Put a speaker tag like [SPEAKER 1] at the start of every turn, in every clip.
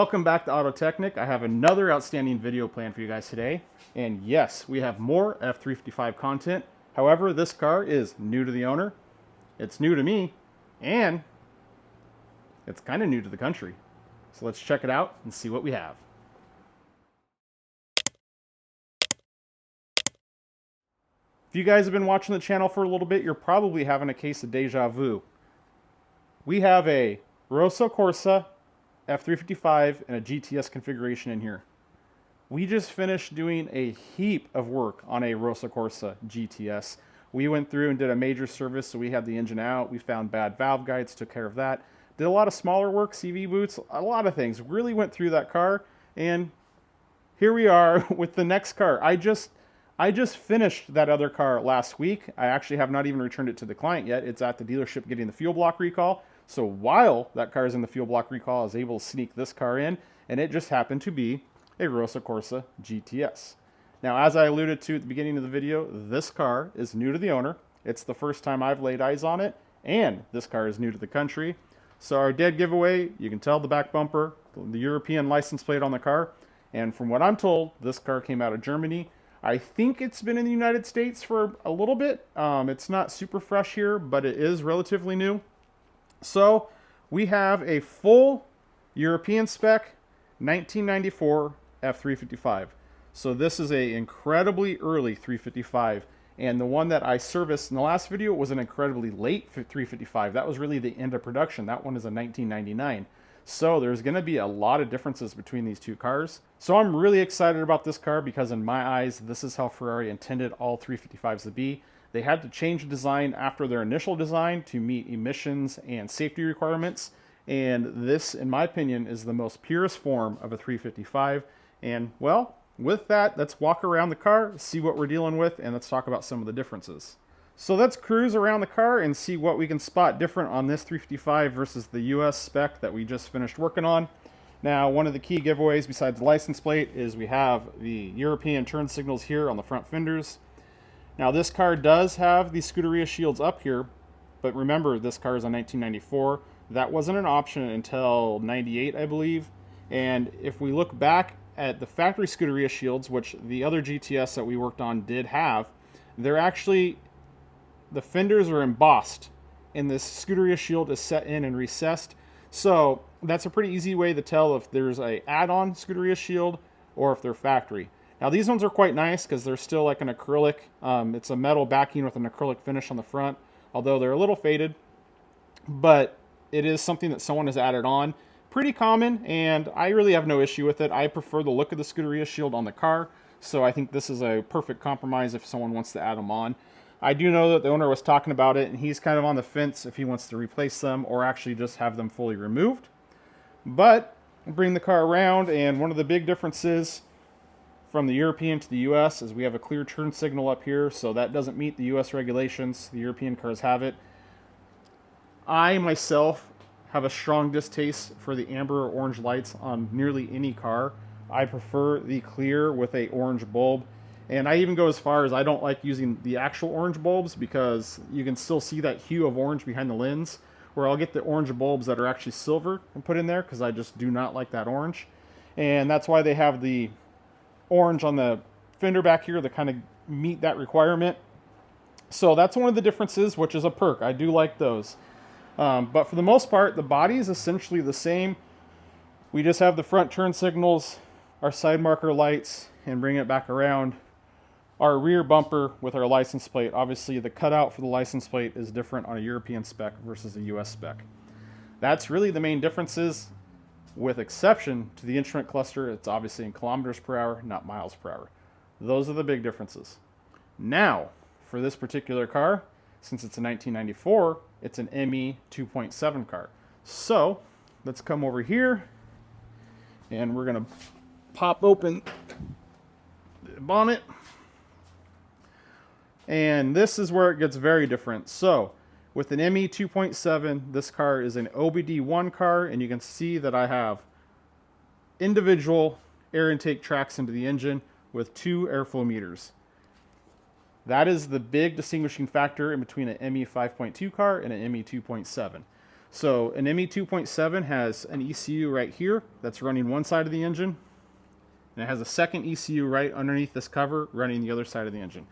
[SPEAKER 1] Welcome back to Auto Technic. I have another outstanding video planned for you guys today. And yes, we have more F355 content. However, this car is new to the owner, it's new to me, and it's kind of new to the country. So let's check it out and see what we have. If you guys have been watching the channel for a little bit, you're probably having a case of deja vu. We have a Rosso Corsa F355 and a GTS configuration in here. We just finished doing a heap of work on a Rosso Corsa GTS. We went through and did a major service, so we had the engine out. We found bad valve guides, took care of that. Did a lot of smaller work, CV boots, a lot of things. Really went through that car, and here we are with the next car. I just finished that other car last week. I actually have not even returned it to the client yet. It's at the dealership getting the fuel block recall. So while that car is in the fuel block recall, I was able to sneak this car in, and it just happened to be a Rosso Corsa GTS. Now, as I alluded to at the beginning of the video, this car is new to the owner. It's the first time I've laid eyes on it, and this car is new to the country. So our dead giveaway, you can tell the back bumper, the European license plate on the car, and from what I'm told, this car came out of Germany. I think it's been in the United States for a little bit. It's not super fresh here, but it is relatively new. So we have a full European spec 1994 F355. So this is a incredibly early 355, and the one that I serviced in the last video was an incredibly late 355. That was really the end of production. That one is a 1999. So there's going to be a lot of differences between these two cars. So I'm really excited about this car because in my eyes, this is how Ferrari intended all 355s to be. They had to change the design after their initial design to meet emissions and safety requirements. And this, in my opinion, is the most purest form of a 355. And well, with that, let's walk around the car, see what we're dealing with, and let's talk about some of the differences. So let's cruise around the car and see what we can spot different on this 355 versus the US spec that we just finished working on. Now, one of the key giveaways besides the license plate is we have the European turn signals here on the front fenders. Now, this car does have the Scuderia shields up here, but remember, this car is a 1994. That wasn't an option until 98, I believe. And if we look back at the factory Scuderia shields, which the other GTS that we worked on did have, they're actually, the fenders are embossed, and this Scuderia shield is set in and recessed. So that's a pretty easy way to tell if there's a add-on Scuderia shield or if they're factory. Now these ones are quite nice because they're still like an acrylic. It's a metal backing with an acrylic finish on the front, although they're a little faded. But it is something that someone has added on. Pretty common, and I really have no issue with it. I prefer the look of the Scuderia shield on the car, so I think this is a perfect compromise if someone wants to add them on. I do know that the owner was talking about it, and he's kind of on the fence if he wants to replace them or actually just have them fully removed. But bring the car around, and one of the big differences from the European to the US is we have a clear turn signal up here, so that doesn't meet the US regulations. The European cars have it. I myself have a strong distaste for the amber or orange lights on nearly any car. I prefer the clear with a orange bulb, and I even go as far as I don't like using the actual orange bulbs because you can still see that hue of orange behind the lens, where I'll get the orange bulbs that are actually silver and put in there because I just do not like that orange. And that's why they have the orange on the fender back here that kind of meet that requirement. So that's one of the differences, which is a perk. I do like those. But for the most part, the body is essentially the same. We just have the front turn signals, our side marker lights, and bring it back around. Our rear bumper with our license plate. Obviously, the cutout for the license plate is different on a European spec versus a US spec. That's really the main differences, with exception to the instrument cluster. It's obviously in kilometers per hour, not miles per hour. Those are the big differences. Now, for this particular car, since it's a 1994, it's an ME 2.7 car. So let's come over here and we're going to pop open the bonnet. And this is where it gets very different. So with an ME 2.7, this car is an OBD1 car, and you can see that I have individual air intake tracks into the engine with 2 airflow meters. That is the big distinguishing factor in between an ME 5.2 car and an ME 2.7. So an ME 2.7 has an ECU right here that's running one side of the engine, and it has a second ECU right underneath this cover running the other side of the engine.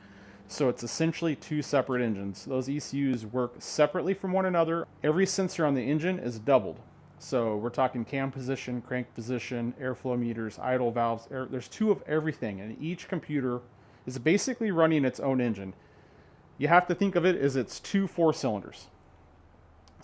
[SPEAKER 1] So it's essentially two separate engines. Those ECUs work separately from one another. Every sensor on the engine is doubled. So we're talking cam position, crank position, airflow meters, idle valves. There's two of everything, and each computer is basically running its own engine. You have to think of it as it's two 4-cylinders.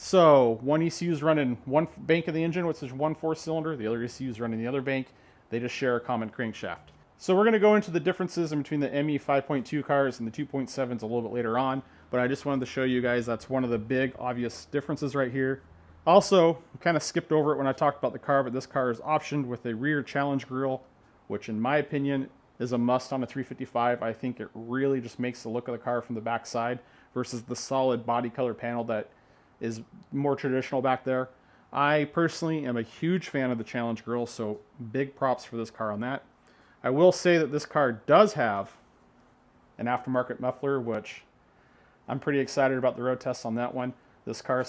[SPEAKER 1] So one ECU is running one bank of the engine, which is one 4-cylinder. The other ECU is running the other bank. They just share a common crankshaft. So we're going to go into the differences in between the ME 5.2 cars and the 2.7s a little bit later on, but I just wanted to show you guys that's one of the big obvious differences right here. Also, I kind of skipped over it when I talked about the car, but this car is optioned with a rear challenge grille, which in my opinion is a must on a 355. I think it really just makes the look of the car from the back side versus the solid body color panel that is more traditional back there. I personally am a huge fan of the challenge grille, so big props for this car on that. I will say that this car does have an aftermarket muffler, which I'm pretty excited about the road test on that one. This car,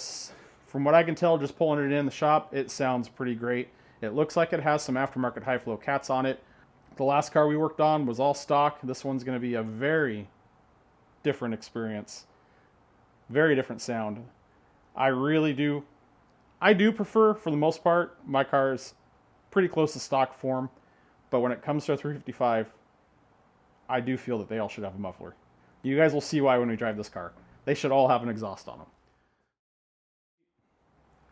[SPEAKER 1] from what I can tell, just pulling it in the shop, it sounds pretty great. It looks like it has some aftermarket high flow cats on it. The last car we worked on was all stock. This one's going to be a very different experience. Very different sound. I do prefer, for the most part, my car's pretty close to stock form, but when it comes to a 355, I do feel that they all should have a muffler. You guys will see why when we drive this car. They should all have an exhaust on them.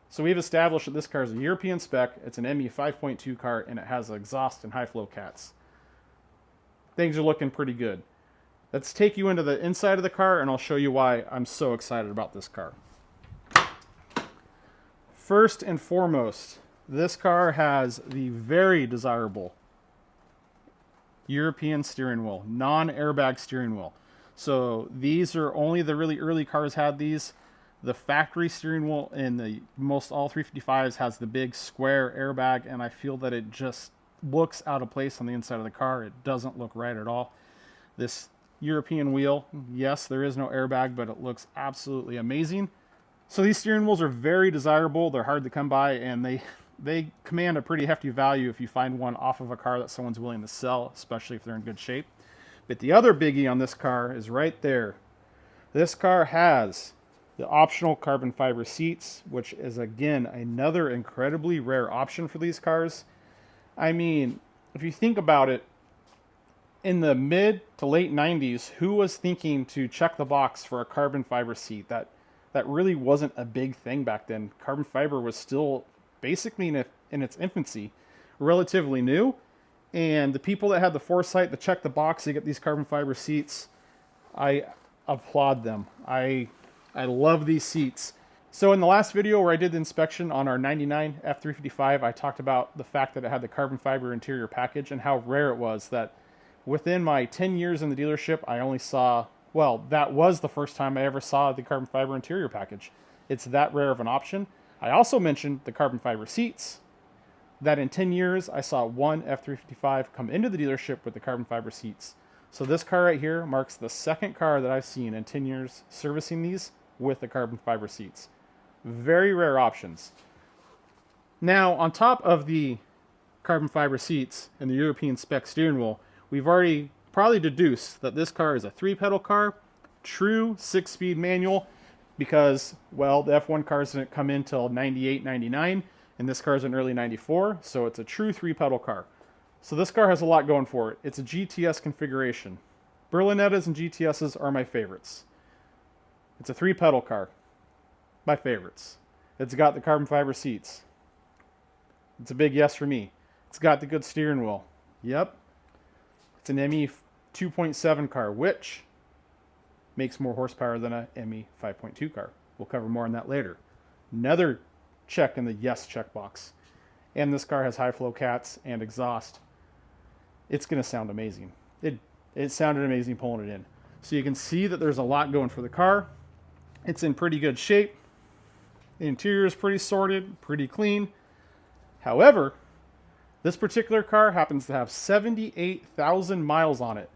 [SPEAKER 1] So we've established that this car is a European spec, it's an ME 5.2 car, and it has exhaust and high flow cats. Things are looking pretty good. Let's take you into the inside of the car and I'll show you why I'm so excited about this car. First and foremost, this car has the very desirable European steering wheel, non-airbag steering wheel. So these are only the really early cars had these. The factory steering wheel in the most all 355s has the big square airbag, and I feel that it just looks out of place on the inside of the car. It doesn't look right at all. This European wheel, yes, there is no airbag, but it looks absolutely amazing. So these steering wheels are very desirable. They're hard to come by, and they command a pretty hefty value if you find one off of a car that someone's willing to sell, especially if they're in good shape. But the other biggie on this car is right there. This car has the optional carbon fiber seats, which is again another incredibly rare option for these cars. I mean, if you think about it, in the mid to late 90s, who was thinking to check the box for a carbon fiber seat? That really wasn't a big thing back then. Carbon fiber was still basically in its infancy, relatively new. And the people that had the foresight to check the box to get these carbon fiber seats, I applaud them. I love these seats. So in the last video where I did the inspection on our 99 F355, I talked about the fact that it had the carbon fiber interior package and how rare it was that within my 10 years in the dealership, I only saw, well, that was the first time I ever saw the carbon fiber interior package. It's that rare of an option. I also mentioned the carbon fiber seats, that in 10 years, I saw one F355 come into the dealership with the carbon fiber seats. So this car right here marks the second car that I've seen in 10 years servicing these with the carbon fiber seats. Very rare options. Now, on top of the carbon fiber seats and the European spec steering wheel, we've already probably deduced that this car is a 3-pedal car, true 6-speed manual, because, well, the F1 cars didn't come in till 98, 99, and this car is in early 94, so it's a true 3-pedal car. So this car has a lot going for it. It's a GTS configuration. Berlinettas and GTSs are my favorites. It's a 3-pedal car. My favorites. It's got the carbon fiber seats. It's a big yes for me. It's got the good steering wheel. Yep. It's an ME 2.7 car, which makes more horsepower than a ME 5.2 car. We'll cover more on that later. Another check in the yes checkbox. And this car has high flow cats and exhaust. It's going to sound amazing. It sounded amazing pulling it in. So you can see that there's a lot going for the car. It's in pretty good shape. The interior is pretty sorted, pretty clean. However, this particular car happens to have 78,000 miles on it.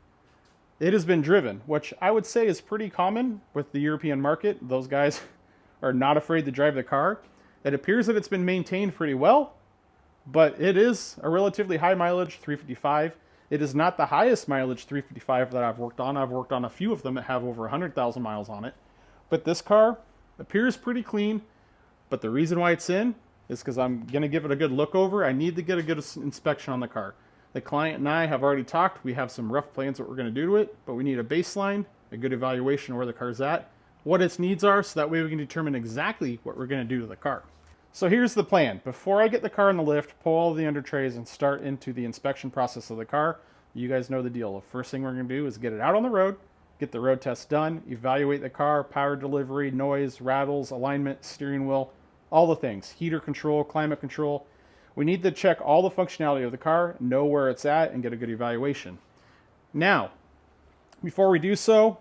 [SPEAKER 1] It has been driven, which I would say is pretty common with the European market. Those guys are not afraid to drive the car. It appears that it's been maintained pretty well, but it is a relatively high mileage 355. It is not the highest mileage 355 that I've worked on. I've worked on a few of them that have over 100,000 miles on it. But this car appears pretty clean. But the reason why it's in is because I'm going to give it a good look over. I need to get a good inspection on the car. The client and I have already talked. We have some rough plans what we're going to do to it, but we need a baseline, a good evaluation of where the car's at, what its needs are, so that way we can determine exactly what we're going to do to the car. So here's the plan. Before I get the car in the lift, pull all the under trays and start into the inspection process of the car, you guys know the deal. The first thing we're going to do is get it out on the road, get the road test done, evaluate the car, power delivery, noise, rattles, alignment, steering wheel, all the things, heater control, climate control. We need to check all the functionality of the car, know where it's at, and get a good evaluation. Now, before we do so,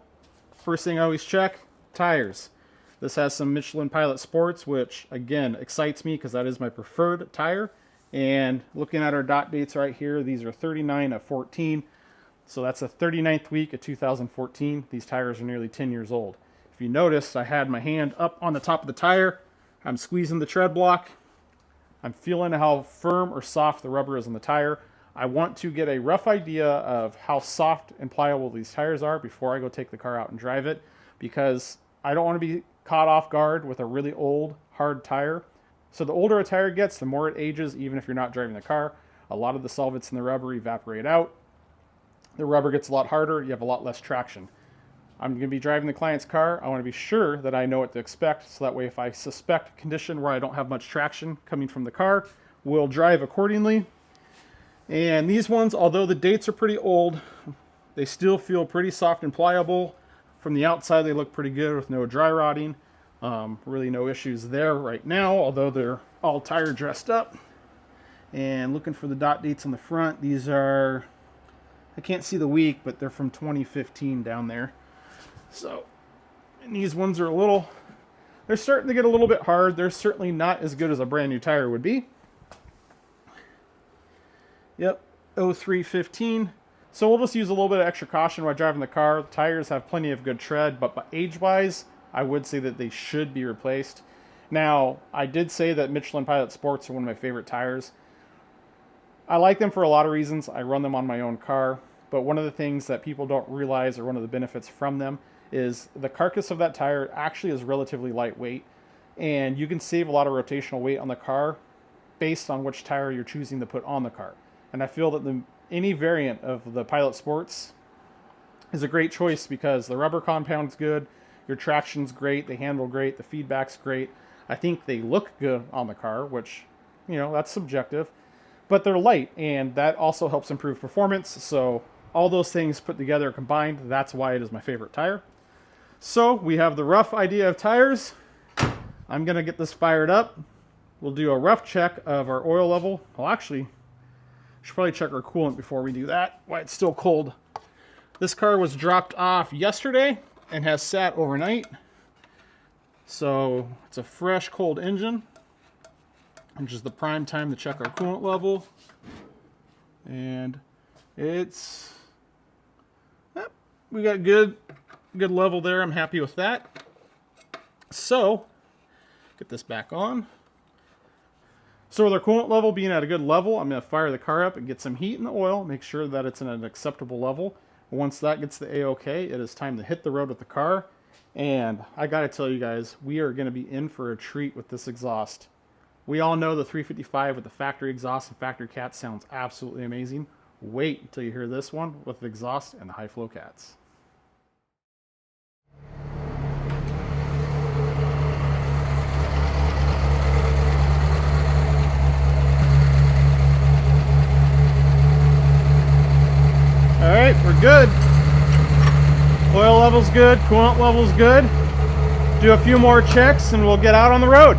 [SPEAKER 1] first thing I always check, tires. This has some Michelin Pilot Sports, which again excites me because that is my preferred tire. And looking at our dot dates right here, these are 39 of 14. So that's the 39th week of 2014. These tires are nearly 10 years old. If you notice, I had my hand up on the top of the tire. I'm squeezing the tread block. I'm feeling how firm or soft the rubber is on the tire. I want to get a rough idea of how soft and pliable these tires are before I go take the car out and drive it, because I don't want to be caught off guard with a really old, hard tire. So the older a tire gets, the more it ages, even if you're not driving the car. A lot of the solvents in the rubber evaporate out. The rubber gets a lot harder, you have a lot less traction. I'm going to be driving the client's car. I want to be sure that I know what to expect, so that way if I suspect condition where I don't have much traction coming from the car, we'll drive accordingly. And these ones, although the dates are pretty old, they still feel pretty soft and pliable. From the outside, they look pretty good with no dry rotting. Really no issues there right now, although they're all tire dressed up. And looking for the dot dates on the front, these are, I can't see the week, but they're from 2015 down there. So, and these ones are they're starting to get a little bit hard. They're certainly not as good as a brand new tire would be. Yep, 0315. So we'll just use a little bit of extra caution while driving the car. The tires have plenty of good tread, but age-wise, I would say that they should be replaced. Now, I did say that Michelin Pilot Sports are one of my favorite tires. I like them for a lot of reasons. I run them on my own car, but one of the things that people don't realize, or one of the benefits from them, is the carcass of that tire actually is relatively lightweight, and you can save a lot of rotational weight on the car based on which tire you're choosing to put on the car. And I feel that any variant of the Pilot Sports is a great choice because the rubber compound's good, your traction's great, they handle great, the feedback's great. I think they look good on the car, which, you know, that's subjective, but they're light, and that also helps improve performance. So all those things put together combined, that's why it is my favorite tire. So we have the rough idea of tires. I'm going to get this fired up. We'll do a rough check of our oil level. Well, actually, should probably check our coolant before we do that, while it's still cold. This car was dropped off yesterday and has sat overnight. So it's a fresh, cold engine, which is the prime time to check our coolant level. And it's, we got good level there. I'm happy with that. So, get this back on. So with our coolant level being at a good level, I'm going to fire the car up and get some heat in the oil, make sure that it's in an acceptable level. Once that gets the A-OK, it is time to hit the road with the car. And I got to tell you guys, we are going to be in for a treat with this exhaust. We all know the 355 with the factory exhaust and factory cats sounds absolutely amazing. Wait until you hear this one with the exhaust and the high flow cats. All right, we're good. Oil level's good, coolant level's good. Do a few more checks and we'll get out on the road.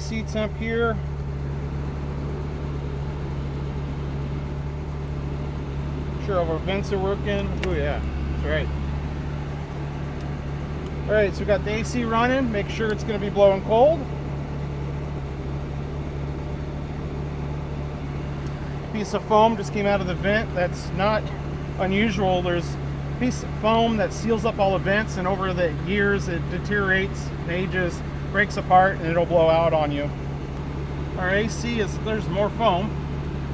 [SPEAKER 1] AC temp here. Sure all our vents are working. Oh yeah, that's right. Alright, so we got the AC running. Make sure it's going to be blowing cold. Piece of foam just came out of the vent. That's not unusual. There's a piece of foam that seals up all the vents, and over the years it deteriorates, ages, breaks apart, and it'll blow out on you. Our AC is, there's more foam.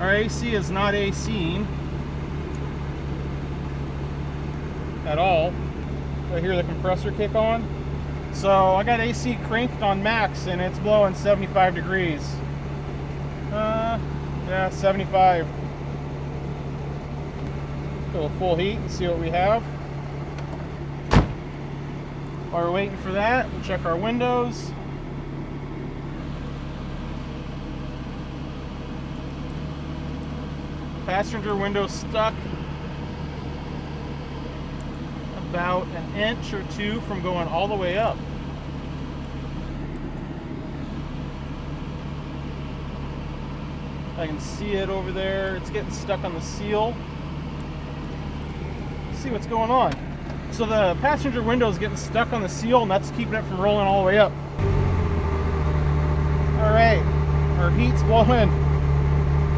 [SPEAKER 1] Our AC is not ACing at all. I hear the compressor kick on. So I got AC cranked on max and it's blowing 75 degrees. Yeah, 75. Go full heat and see what we have. While we're waiting for that, we'll check our windows. Passenger window stuck about an inch or two from going all the way up. I can see it over there. It's getting stuck on the seal. Let's see what's going on. So the passenger window is getting stuck on the seal, and that's keeping it from rolling all the way up. All right, our heat's blowing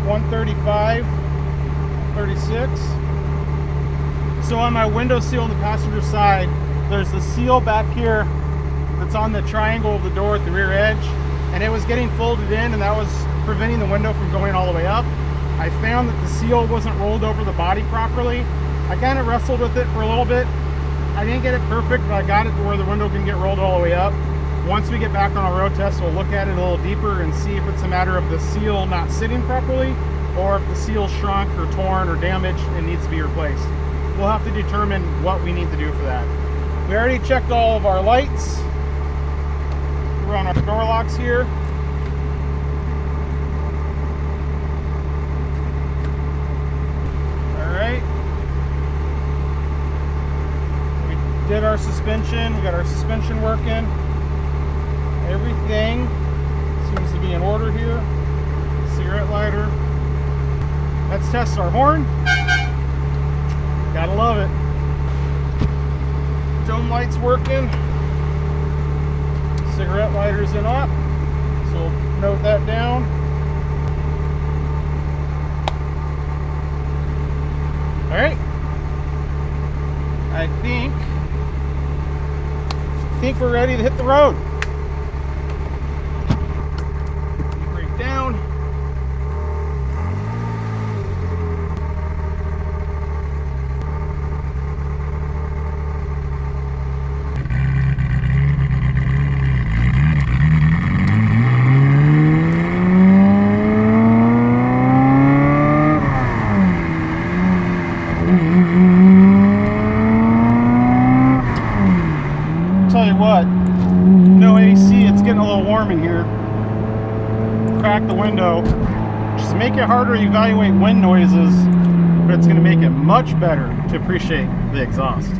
[SPEAKER 1] 135, 36. So on my window seal on the passenger side, there's the seal back here that's on the triangle of the door at the rear edge, and it was getting folded in, and that was preventing the window from going all the way up. I found that the seal wasn't rolled over the body properly. I kind of wrestled with it for a little bit. I didn't get it perfect, but I got it to where the window can get rolled all the way up. Once we get back on our road test, we'll look at it a little deeper and see if it's a matter of the seal not sitting properly, or if the seal shrunk or torn or damaged and needs to be replaced. We'll have to determine what we need to do for that. We already checked all of our lights. We're on our door locks here. All right. We did our suspension. We got our suspension working. Everything seems to be in order here. Cigarette lighter. Let's test our horn. Gotta love it. Dome lights working. Cigarette lighters in up. So note that down. All right. I think we're ready to hit the road. Brake down. Tell you what, no AC, it's getting a little warm in here. Crack the window. Just make it harder to evaluate wind noises, but it's going to make it much better to appreciate the exhaust.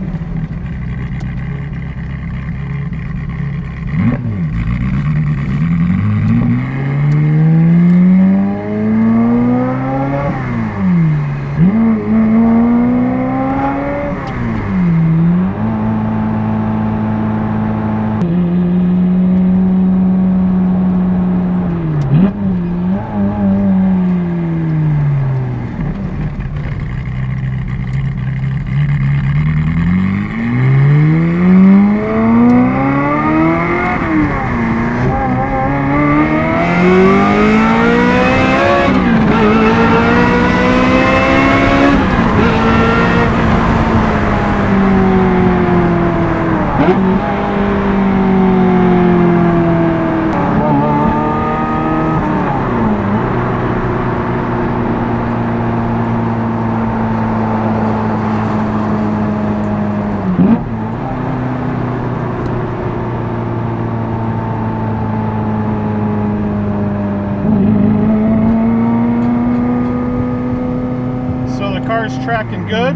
[SPEAKER 1] Car's tracking good.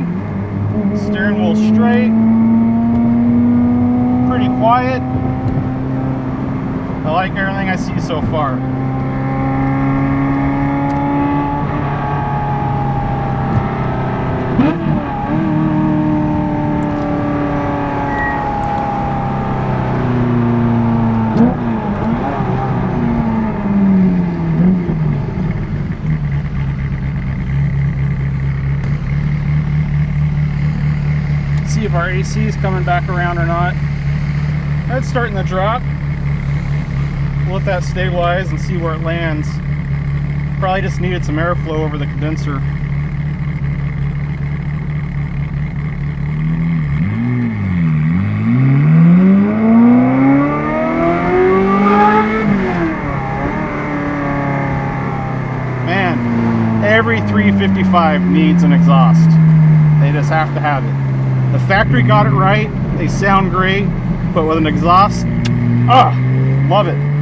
[SPEAKER 1] Steering wheel straight. Pretty quiet. I like everything I see so far. See if our AC is coming back around or not. That's starting to drop. We'll let that stabilize and see where it lands. Probably just needed some airflow over the condenser. Man, every 355 needs an exhaust. They just have to have it. The factory got it right, they sound great, but with an exhaust, love it.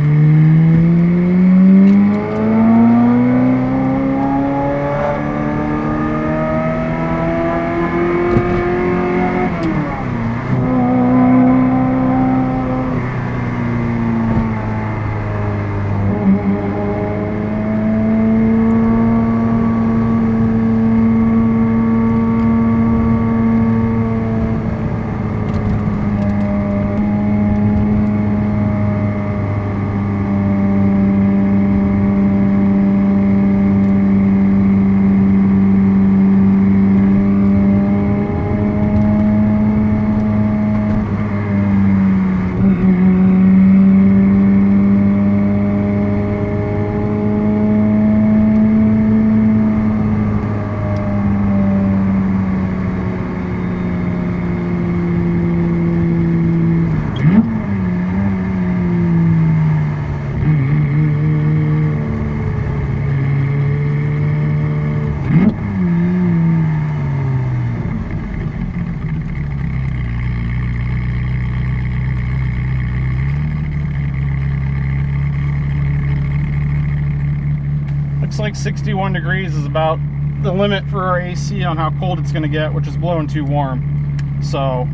[SPEAKER 1] Looks like 61 degrees is about the limit for our AC on how cold it's going to get, which is blowing too warm. So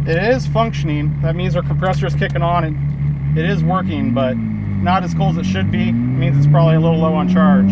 [SPEAKER 1] it is functioning. That means our compressor is kicking on and it is working, but not as cold as it should be. It means it's probably a little low on charge.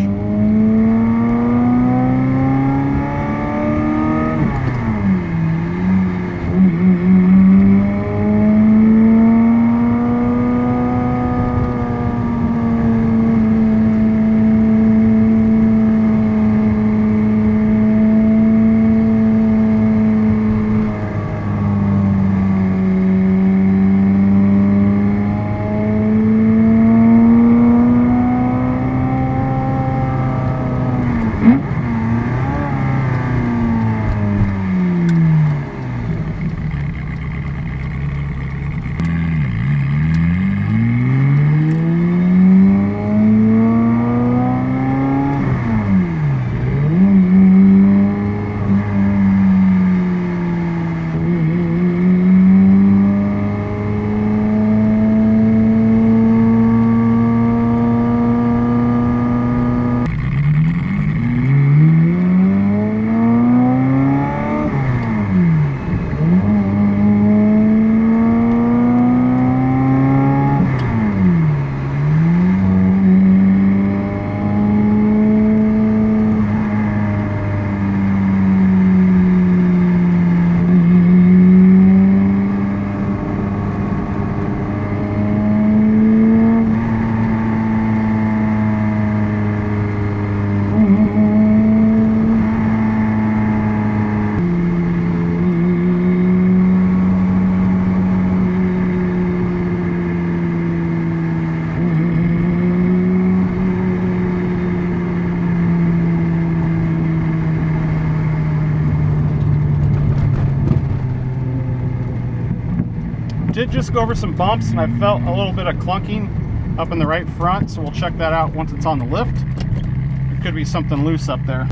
[SPEAKER 1] Did just go over some bumps and I felt a little bit of clunking up in the right front, so we'll check that out once it's on the lift. There could be something loose up there.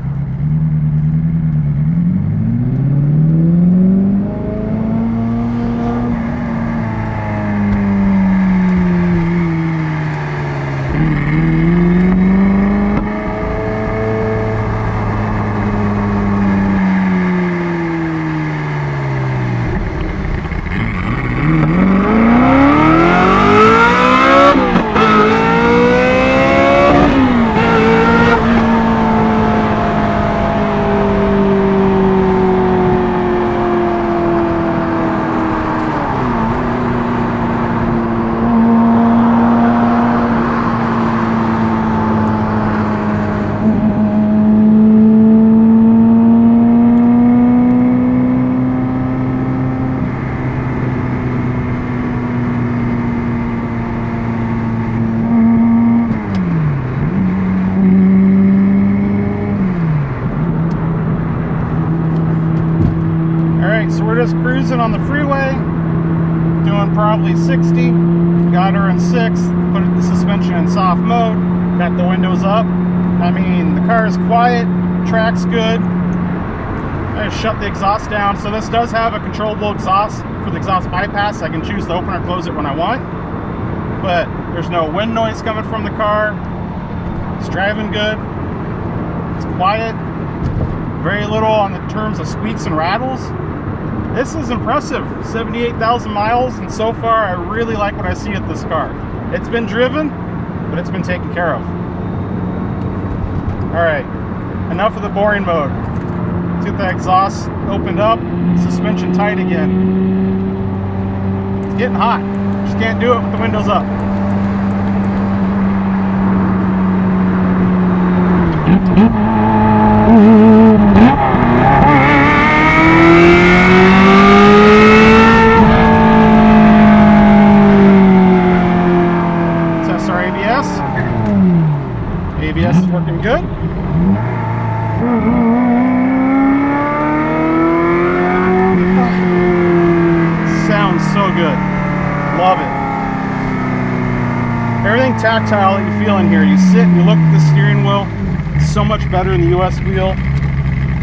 [SPEAKER 1] cruising on the freeway, doing probably 60. Got her in 6th, put the suspension in soft mode, got the windows up. I mean, the car is quiet, track's good. I just shut the exhaust down. So this does have a controllable exhaust for the exhaust bypass. I can choose to open or close it when I want. But there's no wind noise coming from the car. It's driving good. It's quiet. Very little on the terms of squeaks and rattles. This is impressive. 78,000 miles, and so far I really like what I see at this car. It's been driven, but it's been taken care of. Alright, enough of the boring mode. Let's get the exhaust opened up, suspension tight again. It's getting hot. Just can't do it with the windows up. Test our ABS. ABS is working good. Sounds so good. Love it. Everything tactile that you feel in here. You sit and you look at the steering wheel. It's so much better than the US wheel.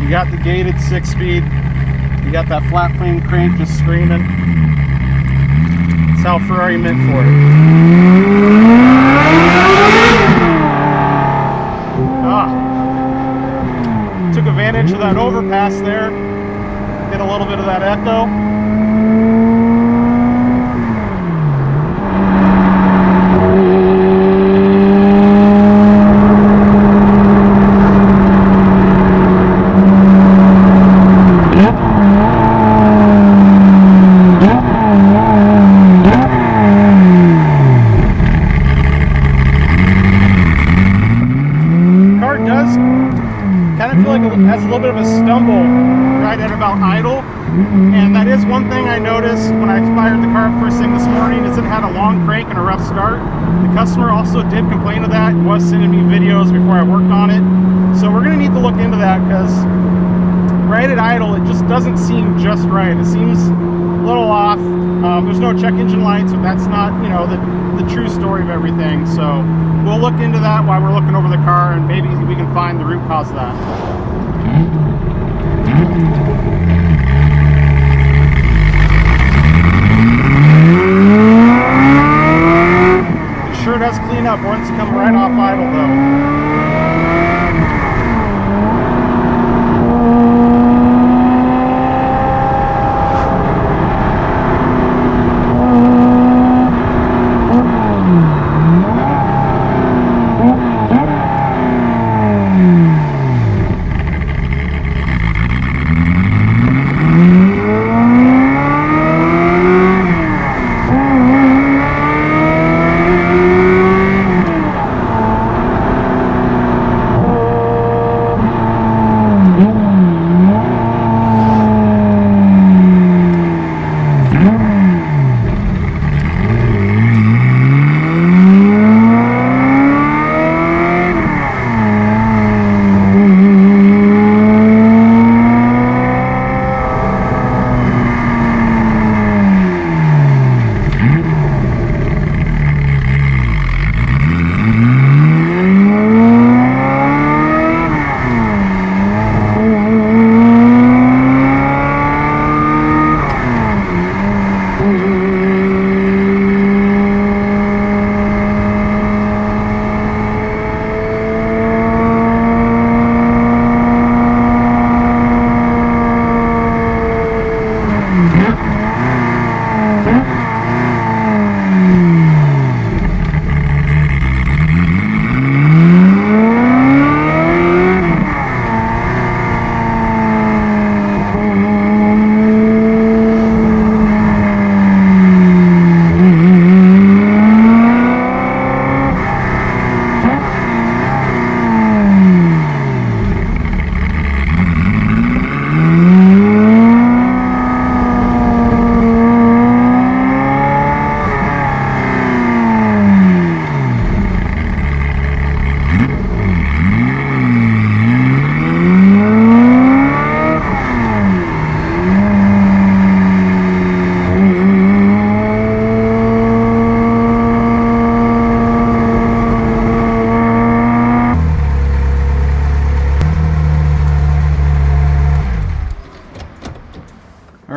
[SPEAKER 1] You got the gated 6-speed. You got that flat plane crank just screaming. It's how Ferrari meant for it. Took advantage of that overpass there. Get a little bit of that echo. Has a little bit of a stumble right at about idle, and that is one thing I noticed when I fired the car up first thing this morning, is it had a long crank and a rough start. The customer also did complain of that and was sending me videos before I worked on it, so we're going to need to look into that, because right at idle it just doesn't seem just right. It seems a little off. There's no check engine lights, but that's not, you know, the true story of everything, so we'll look into that while we're looking over the car, and maybe we can find the root cause of that. It sure does clean up once you come right off idle though.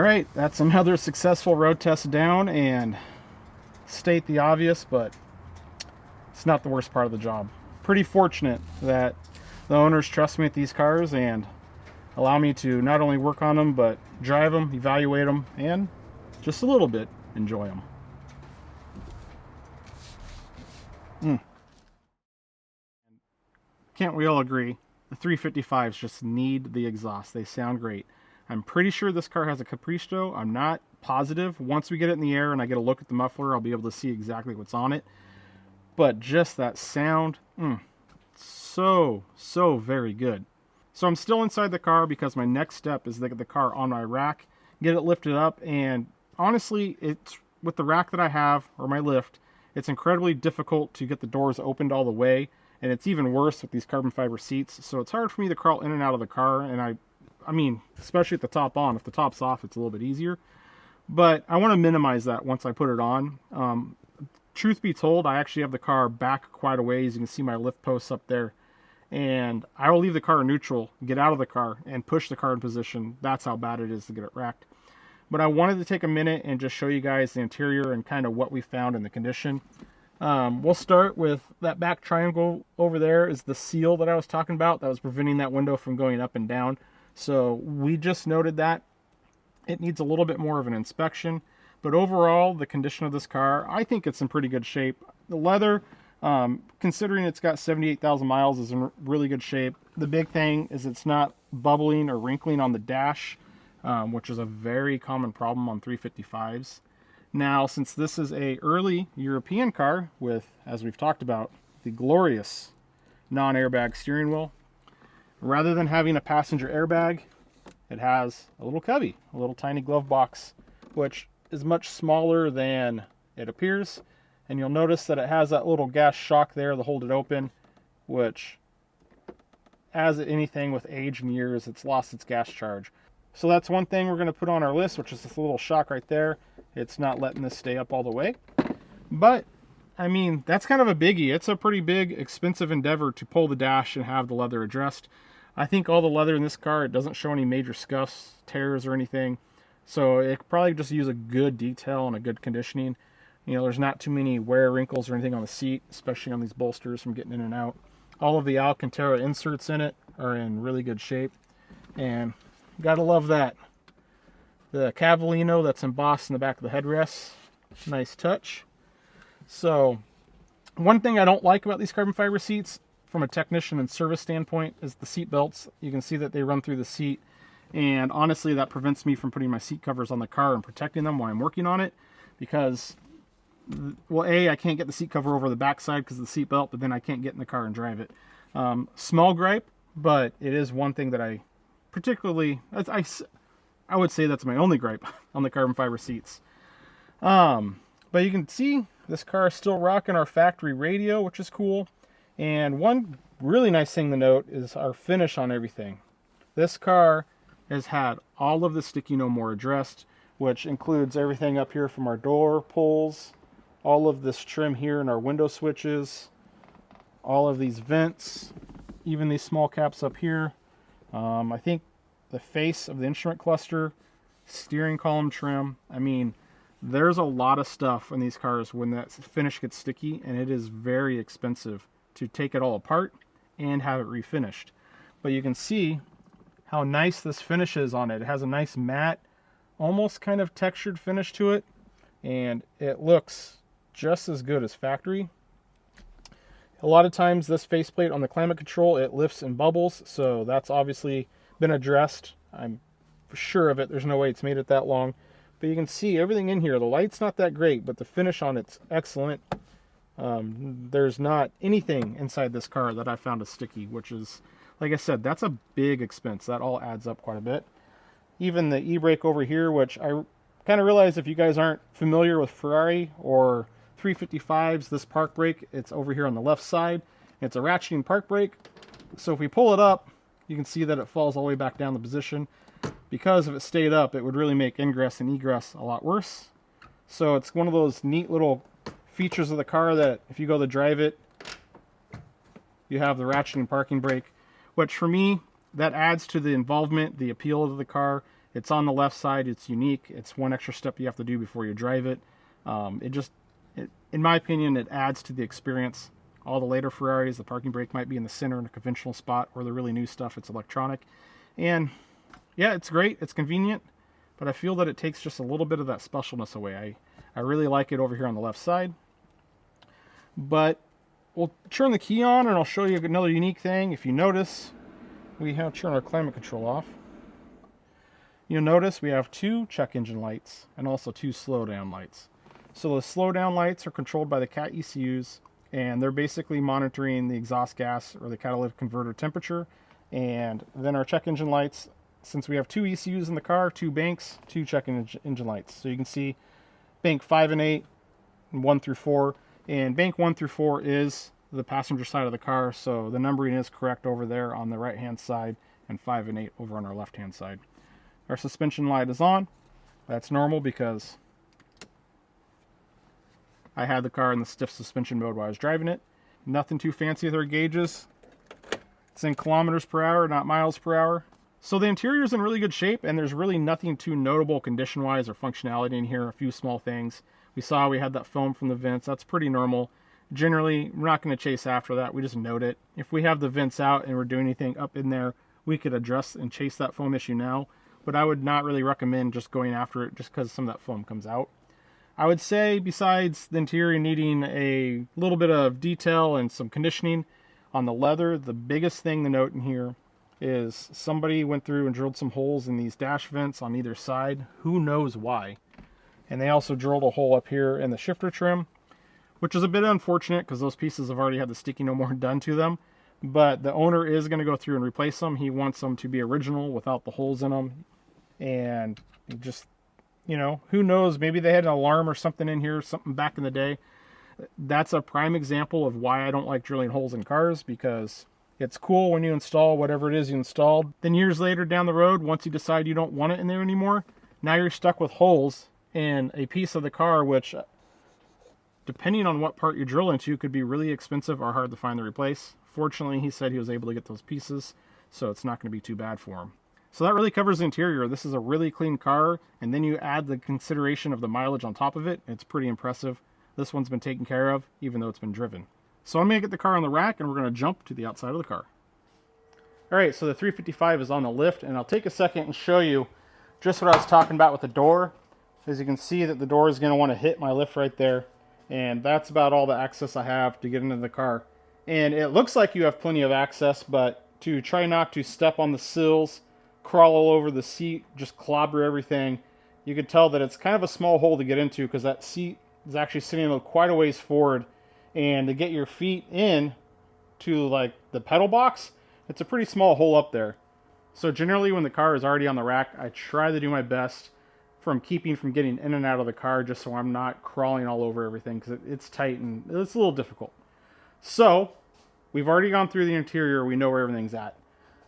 [SPEAKER 1] right, that's another successful road test down, and state the obvious, but it's not the worst part of the job. Pretty fortunate that the owners trust me with these cars and allow me to not only work on them, but drive them, evaluate them, and just a little bit enjoy them. Can't we all agree? The 355s just need the exhaust. They sound great. I'm pretty sure this car has a Capristo. I'm not positive. Once we get it in the air and I get a look at the muffler, I'll be able to see exactly what's on it. But just that sound, so very good. So I'm still inside the car because my next step is to get the car on my rack, get it lifted up, and honestly, it's with the rack that I have, or my lift, it's incredibly difficult to get the doors opened all the way, and it's even worse with these carbon fiber seats, so it's hard for me to crawl in and out of the car, and I mean, especially with the top on. If the top's off, it's a little bit easier. But I want to minimize that once I put it on. Truth be told, I actually have the car back quite a ways. You can see my lift posts up there. And I will leave the car in neutral, get out of the car, and push the car in position. That's how bad it is to get it wrecked. But I wanted to take a minute and just show you guys the interior and kind of what we found in the condition. We'll start with that back triangle over there is the seal that I was talking about that was preventing that window from going up and down. So we just noted that it needs a little bit more of an inspection, but overall the condition of this car, I think it's in pretty good shape. The leather, considering it's got 78,000 miles, is in really good shape. The big thing is it's not bubbling or wrinkling on the dash, which is a very common problem on 355s. Now, since this is a early European car with, as we've talked about, the glorious non-airbag steering wheel, rather than having a passenger airbag, it has a little cubby, a little tiny glove box, which is much smaller than it appears. And you'll notice that it has that little gas shock there to hold it open, which, as anything with age and years, it's lost its gas charge. So that's one thing we're going to put on our list, which is this little shock right there. It's not letting this stay up all the way. But, I mean, that's kind of a biggie. It's a pretty big, expensive endeavor to pull the dash and have the leather addressed. I think all the leather in this car, it doesn't show any major scuffs, tears, or anything. So it could probably just use a good detail and a good conditioning. You know, there's not too many wear wrinkles or anything on the seat, especially on these bolsters from getting in and out. All of the Alcantara inserts in it are in really good shape. And gotta love that. The Cavallino that's embossed in the back of the headrests. Nice touch. So, one thing I don't like about these carbon fiber seats, from a technician and service standpoint, is the seat belts. You can see that they run through the seat, and honestly that prevents me from putting my seat covers on the car and protecting them while I'm working on it, because, well, A, I can't get the seat cover over the backside because of the seat belt, but then I can't get in the car and drive it. Small gripe, but it is one thing that I particularly, I would say that's my only gripe on the carbon fiber seats. But you can see this car is still rocking our factory radio, which is cool. And one really nice thing to note is our finish on everything. This car has had all of the sticky no more addressed, which includes everything up here from our door pulls, all of this trim here in our window switches, all of these vents, even these small caps up here. I think the face of the instrument cluster, steering column trim. I mean, there's a lot of stuff in these cars when that finish gets sticky, and it is very expensive to take it all apart and have it refinished. But you can see how nice this finish is on it. It has a nice matte, almost kind of textured finish to it, and it looks just as good as factory. A lot of times this faceplate on the climate control, it lifts and bubbles, so that's obviously been addressed. I'm sure of it. There's no way it's made it that long. But you can see everything in here. The light's not that great, but the finish on it's excellent. There's not anything inside this car that I found is sticky, which is, like I said, that's a big expense. That all adds up quite a bit. Even the e-brake over here, which I kind of realize if you guys aren't familiar with Ferrari or 355s, this park brake, it's over here on the left side. It's a ratcheting park brake. So if we pull it up, you can see that it falls all the way back down the position. Because if it stayed up, it would really make ingress and egress a lot worse. So it's one of those neat little features of the car that if you go to drive it, you have the ratcheting parking brake, which for me, that adds to the involvement, the appeal of the car, It's on the left side. It's unique. It's one extra step you have to do before you drive it. In my opinion, it adds to the experience. All the later Ferraris, the parking brake might be in the center in a conventional spot, or the really new stuff, it's electronic. And yeah, it's great. It's convenient, but I feel that it takes just a little bit of that specialness away. I really like it over here on the left side. But we'll turn the key on and I'll show you another unique thing. If you notice, we have turn our climate control off. You'll notice we have 2 check engine lights and also 2 slow down lights. So the slow down lights are controlled by the CAT ECUs, and they're basically monitoring the exhaust gas or the catalytic converter temperature. And then our check engine lights, since we have 2 ECUs in the car, 2 banks, 2 check engine lights. So you can see bank 5 and 8, and 1 through 4. And bank 1 through 4 is the passenger side of the car, so the numbering is correct over there on the right hand side, and 5 and 8 over on our left hand side. Our suspension light is on. That's normal because I had the car in the stiff suspension mode while I was driving it. Nothing too fancy with our gauges. It's in kilometers per hour, not miles per hour. So the interior is in really good shape, and there's really nothing too notable condition-wise or functionality in here. A few small things. We saw we had that foam from the vents. That's pretty normal. Generally, we're not going to chase after that. We just note it. If we have the vents out and we're doing anything up in there, we could address and chase that foam issue now. But I would not really recommend just going after it just because some of that foam comes out. I would say, besides the interior needing a little bit of detail and some conditioning on the leather, the biggest thing to note in here is somebody went through and drilled some holes in these dash vents on either side. Who knows why? And they also drilled a hole up here in the shifter trim, which is a bit unfortunate because those pieces have already had the sticky no more done to them. But the owner is going to go through and replace them. He wants them to be original without the holes in them. And just, you know, who knows, maybe they had an alarm or something in here, something back in the day. That's a prime example of why I don't like drilling holes in cars, because it's cool when you install whatever it is you installed. Then years later down the road, once you decide you don't want it in there anymore, now you're stuck with holes in a piece of the car, which, depending on what part you drill into, could be really expensive or hard to find to replace. Fortunately, he said he was able to get those pieces, so it's not going to be too bad for him. So that really covers the interior. This is a really clean car, and then you add the consideration of the mileage on top of it. It's pretty impressive. This one's been taken care of, even though it's been driven. So I'm going to get the car on the rack, and we're going to jump to the outside of the car. All right, so the 355 is on the lift, and I'll take a second and show you just what I was talking about with the door. As you can see that the door is going to want to hit my lift right there, and that's about all the access I have to get into the car. And it looks like you have plenty of access, but to try not to step on the sills, crawl all over the seat, just clobber everything, you could tell that it's kind of a small hole to get into because that seat is actually sitting quite a ways forward, and to get your feet in to like the pedal box, it's a pretty small hole up there. So generally when the car is already on the rack, I try to do my best from keeping from getting in and out of the car, just so I'm not crawling all over everything, because it's tight and it's a little difficult. So we've already gone through the interior. We know where everything's at.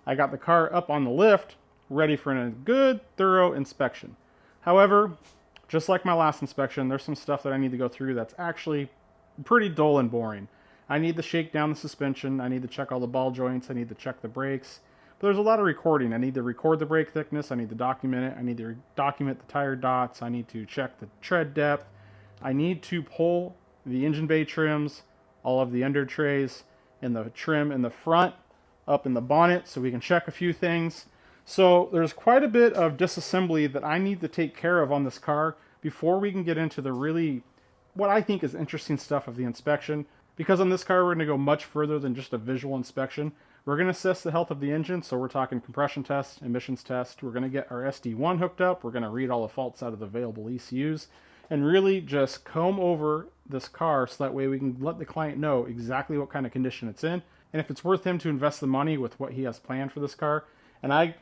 [SPEAKER 1] I got the car up on the lift, ready for a good, thorough inspection. However, just like my last inspection, there's some stuff that I need to go through that's actually pretty dull and boring. I need to shake down the suspension. I need to check all the ball joints. I need to check the brakes. But there's a lot of recording. I need to record the brake thickness. I need to document it. I need to document the tire dots. I need to check the tread depth. I need to pull the engine bay trims, all of the under trays, and the trim in the front up in the bonnet, so we can check a few things. So there's quite a bit of disassembly that I need to take care of on this car before we can get into the really, what I think is interesting stuff of the inspection. Because on this car, we're going to go much further than just a visual inspection. We're going to assess the health of the engine, so we're talking compression test, emissions test. We're going to get our SD1 hooked up. We're going to read all the faults out of the available ECUs, and really just comb over this car so that way we can let the client know exactly what kind of condition it's in, and if it's worth him to invest the money with what he has planned for this car. And I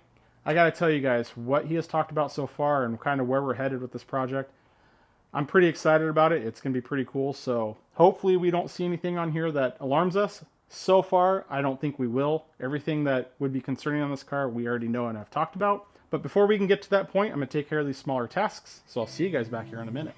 [SPEAKER 1] got to tell you guys, what he has talked about so far and kind of where we're headed with this project, I'm pretty excited about it. It's going to be pretty cool. So hopefully we don't see anything on here that alarms us. So far, I don't think we will. Everything that would be concerning on this car, we already know and have talked about. But before we can get to that point, I'm going to take care of these smaller tasks. So I'll see you guys back here in a minute.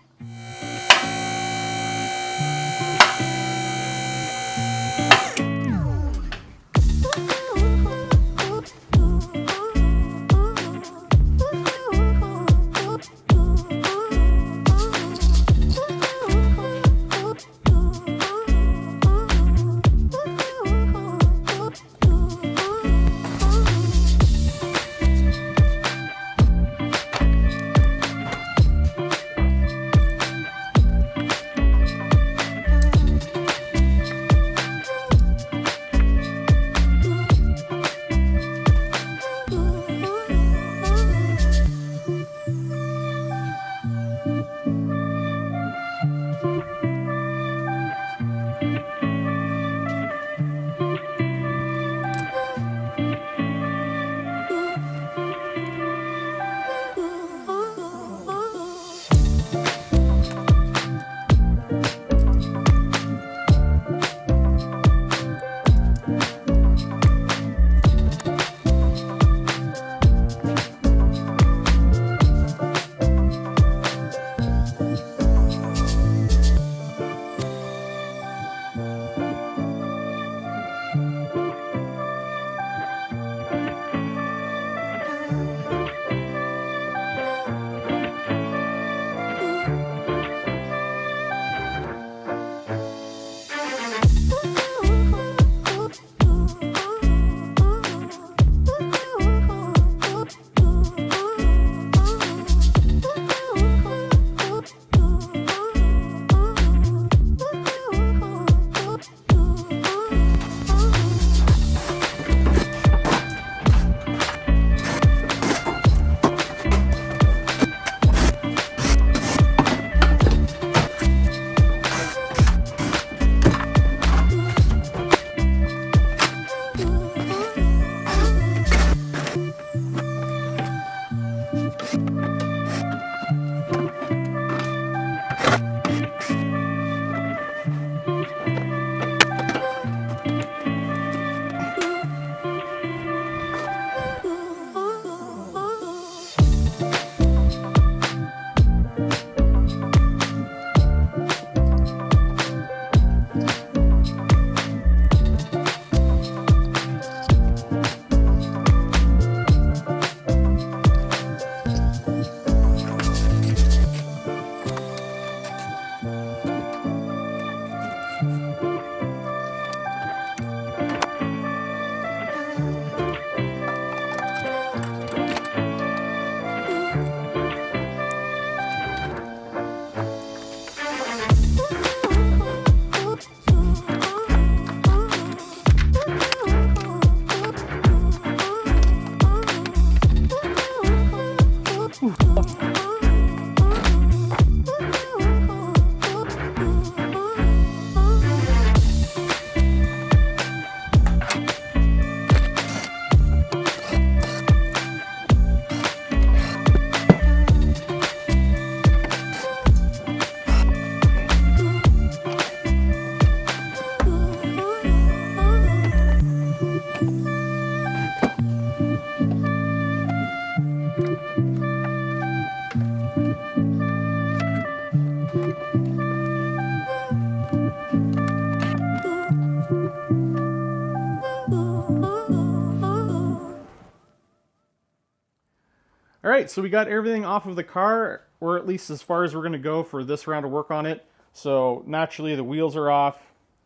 [SPEAKER 1] All right, so we got everything off of the car, or at least as far as we're going to go for this round of work on it. So naturally the wheels are off,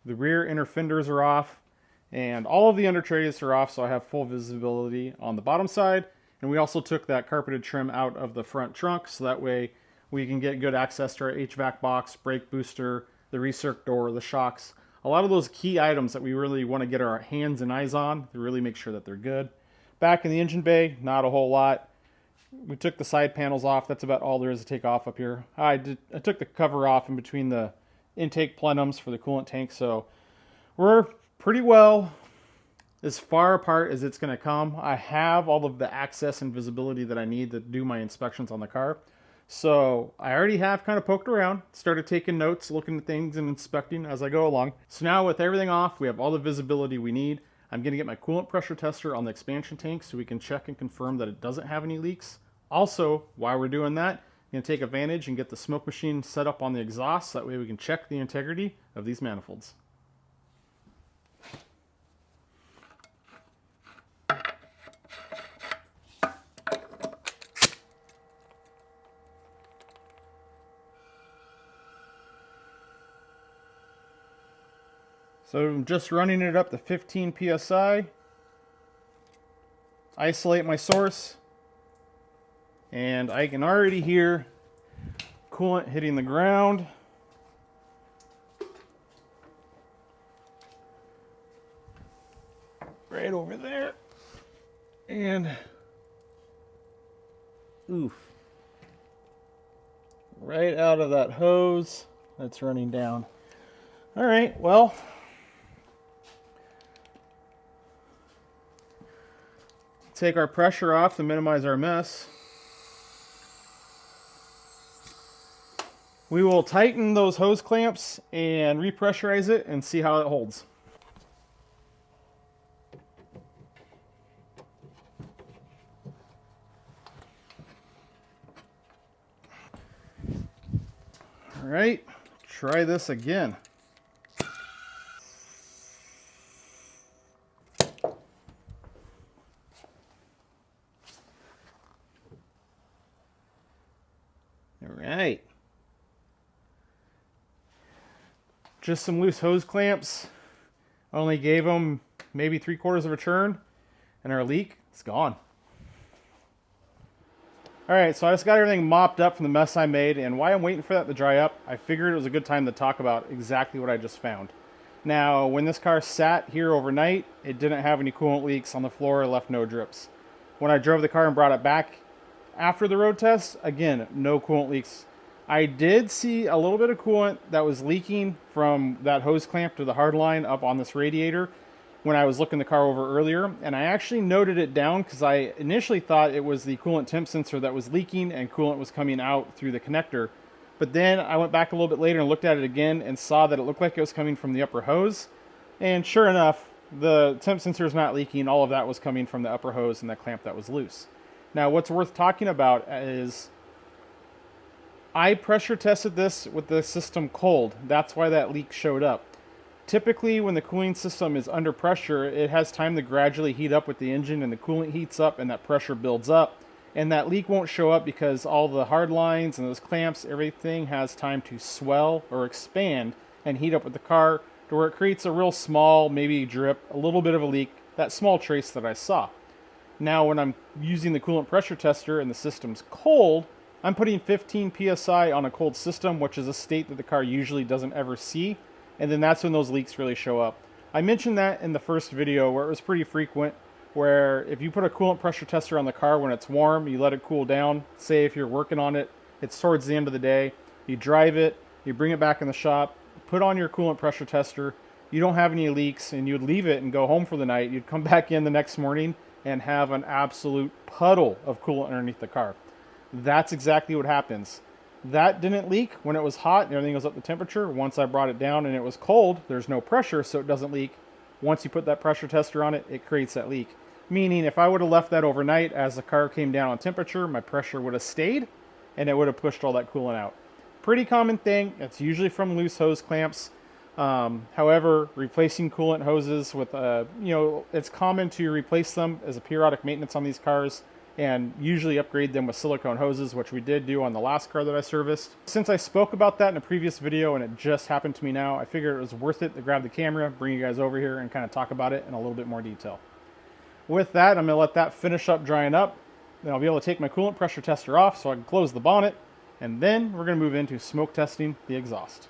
[SPEAKER 1] the rear inner fenders are off, and all of the undercarriages are off, so I have full visibility on the bottom side. And we also took that carpeted trim out of the front trunk, so that way we can get good access to our HVAC box, brake booster, the recirc door, the shocks. A lot of those key items that we really want to get our hands and eyes on to really make sure that they're good. Back in the engine bay, not a whole lot. We took the side panels off. That's about all there is to take off up here. I took the cover off in between the intake plenums for the coolant tank, so we're pretty well as far apart as it's going to come. I have all of the access and visibility that I need to do my inspections on the car. So I already have kind of poked around, started taking notes, looking at things and inspecting as I go along. So now with everything off, we have all the visibility we need. I'm going to get my coolant pressure tester on the expansion tank so we can check and confirm that it doesn't have any leaks. Also, while we're doing that, I'm going to take advantage and get the smoke machine set up on the exhaust. That way we can check the integrity of these manifolds. So I'm just running it up to 15 psi. Isolate my source. And I can already hear coolant hitting the ground. Right over there. And oof. Right out of that hose that's running down. All right, well, take our pressure off to minimize our mess. We will tighten those hose clamps and repressurize it and see how it holds. All right, try this again. All right. Just some loose hose clamps. Only gave them maybe 3/4 of a turn, and our leak is gone. All right, so I just got everything mopped up from the mess I made, and while I'm waiting for that to dry up, I figured it was a good time to talk about exactly what I just found. Now, when this car sat here overnight, it didn't have any coolant leaks on the floor, it left no drips. When I drove the car and brought it back after the road test, again, no coolant leaks. I did see a little bit of coolant that was leaking from that hose clamp to the hard line up on this radiator when I was looking the car over earlier, and I actually noted it down because I initially thought it was the coolant temp sensor that was leaking and coolant was coming out through the connector. But then I went back a little bit later and looked at it again and saw that it looked like it was coming from the upper hose, and sure enough, the temp sensor is not leaking. All of that was coming from the upper hose and that clamp that was loose. Now, what's worth talking about is I pressure tested this with the system cold. That's why that leak showed up. Typically, when the cooling system is under pressure, it has time to gradually heat up with the engine, and the coolant heats up and that pressure builds up. And that leak won't show up because all the hard lines and those clamps, everything has time to swell or expand and heat up with the car to where it creates a real small, maybe drip, a little bit of a leak, that small trace that I saw. Now, when I'm using the coolant pressure tester and the system's cold, I'm putting 15 psi on a cold system, which is a state that the car usually doesn't ever see, and then that's when those leaks really show up. I mentioned that in the first video where it was pretty frequent, where if you put a coolant pressure tester on the car when it's warm, you let it cool down, say if you're working on it, it's towards the end of the day, you drive it, you bring it back in the shop, put on your coolant pressure tester, you don't have any leaks, and you'd leave it and go home for the night, you'd come back in the next morning and have an absolute puddle of coolant underneath the car. That's exactly what happens. That didn't leak when it was hot and everything was up to temperature. Once I brought it down and it was cold, there's no pressure, so it doesn't leak. Once you put that pressure tester on it, it creates that leak. Meaning if I would have left that overnight as the car came down on temperature, my pressure would have stayed and it would have pushed all that coolant out. Pretty common thing. It's usually from loose hose clamps. However, replacing coolant hoses with, it's common to replace them as a periodic maintenance on these cars. and usually upgrade them with silicone hoses, which we did do on the last car that I serviced. Since I spoke about that in a previous video and it just happened to me now, I figured it was worth it to grab the camera, bring you guys over here, and kind of talk about it in a little bit more detail. With that, I'm going to let that finish up drying up. Then I'll be able to take my coolant pressure tester off so I can close the bonnet, and then we're going to move into smoke testing the exhaust.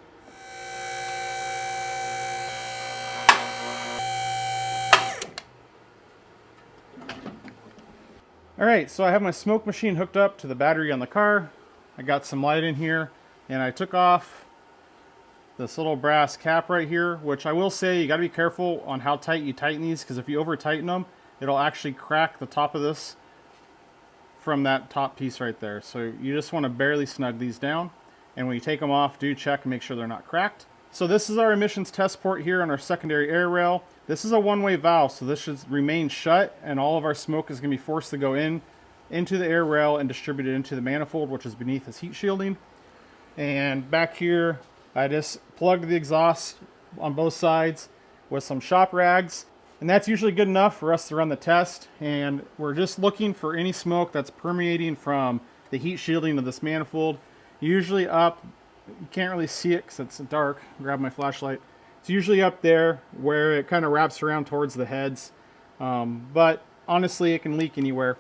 [SPEAKER 1] Alright, so I have my smoke machine hooked up to the battery on the car. I got some light in here, and I took off this little brass cap right here, which I will say you got to be careful on how tight you tighten these, because if you over tighten them, it'll actually crack the top of this from that top piece right there. So you just want to barely snug these down, and when you take them off, do check and make sure they're not cracked. So this is our emissions test port here on our secondary air rail. This is a one-way valve, so this should remain shut, and all of our smoke is going to be forced to go into the air rail and distributed into the manifold, which is beneath this heat shielding. And back here, I just plugged the exhaust on both sides with some shop rags, and that's usually good enough for us to run the test. And we're just looking for any smoke that's permeating from the heat shielding of this manifold, usually up. You can't really see it because it's dark. Grab my flashlight. It's usually up there where it kind of wraps around towards the heads, but honestly it can leak anywhere.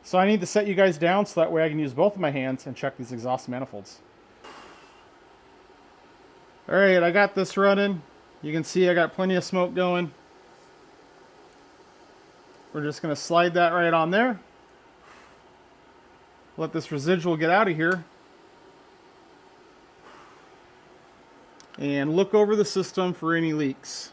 [SPEAKER 1] So I need to set you guys down so that way I can use both of my hands and check these exhaust manifolds. Alright, I got this running. You can see I got plenty of smoke going. We're just going to slide that right on there. Let this residual get out of here. And look over the system for any leaks.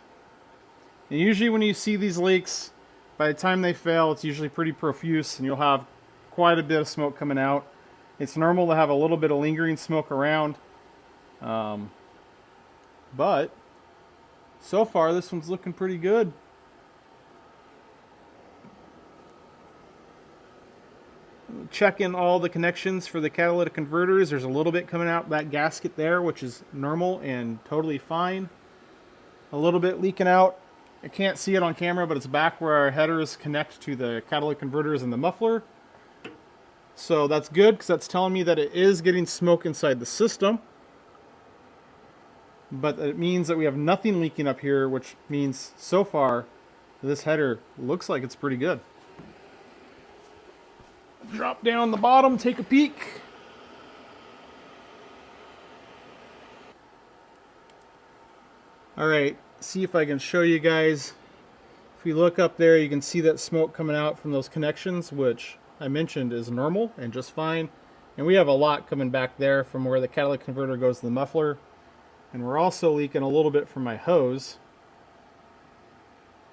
[SPEAKER 1] And usually when you see these leaks, by the time they fail, it's usually pretty profuse and you'll have quite a bit of smoke coming out. It's normal to have a little bit of lingering smoke around. But so far this one's looking pretty good. Check in all the connections for the catalytic converters. There's a little bit coming out that gasket there, which is normal and totally fine. A little bit leaking out. I can't see it on camera, but it's back where our headers connect to the catalytic converters and the muffler. So that's good, because that's telling me that it is getting smoke inside the system. But it means that we have nothing leaking up here, which means so far this header looks like it's pretty good. Drop down the bottom, take a peek. Alright, see if I can show you guys. If you look up there, you can see that smoke coming out from those connections, which I mentioned is normal and just fine. And we have a lot coming back there from where the catalytic converter goes to the muffler. And we're also leaking a little bit from my hose.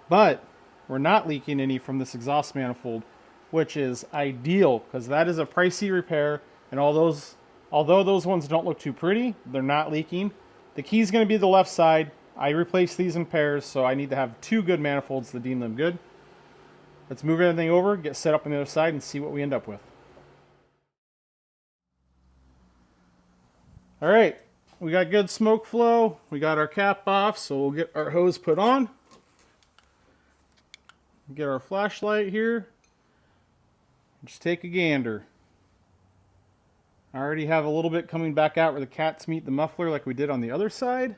[SPEAKER 1] But we're not leaking any from this exhaust manifold, which is ideal, because that is a pricey repair, and although those ones don't look too pretty, they're not leaking. The key is going to be the left side. I replaced these in pairs, so I need to have two good manifolds to deem them good. Let's move everything over, get set up on the other side, and see what we end up with. Alright, we got good smoke flow. We got our cap off, so we'll get our hose put on. Get our flashlight here. Just take a gander. I already have a little bit coming back out where the cats meet the muffler like we did on the other side.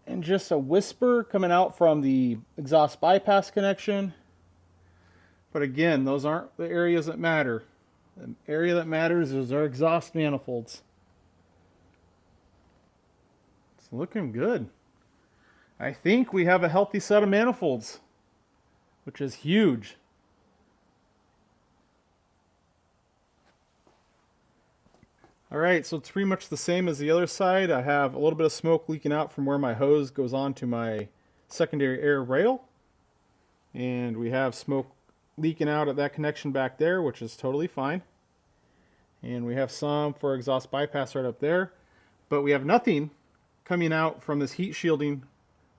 [SPEAKER 1] And just a whisper coming out from the exhaust bypass connection. But again, those aren't the areas that matter. The area that matters is our exhaust manifolds. It's looking good. I think we have a healthy set of manifolds, which is huge. Alright, so it's pretty much the same as the other side. I have a little bit of smoke leaking out from where my hose goes on to my secondary air rail. And we have smoke leaking out at that connection back there, which is totally fine. And we have some for exhaust bypass right up there. But we have nothing coming out from this heat shielding,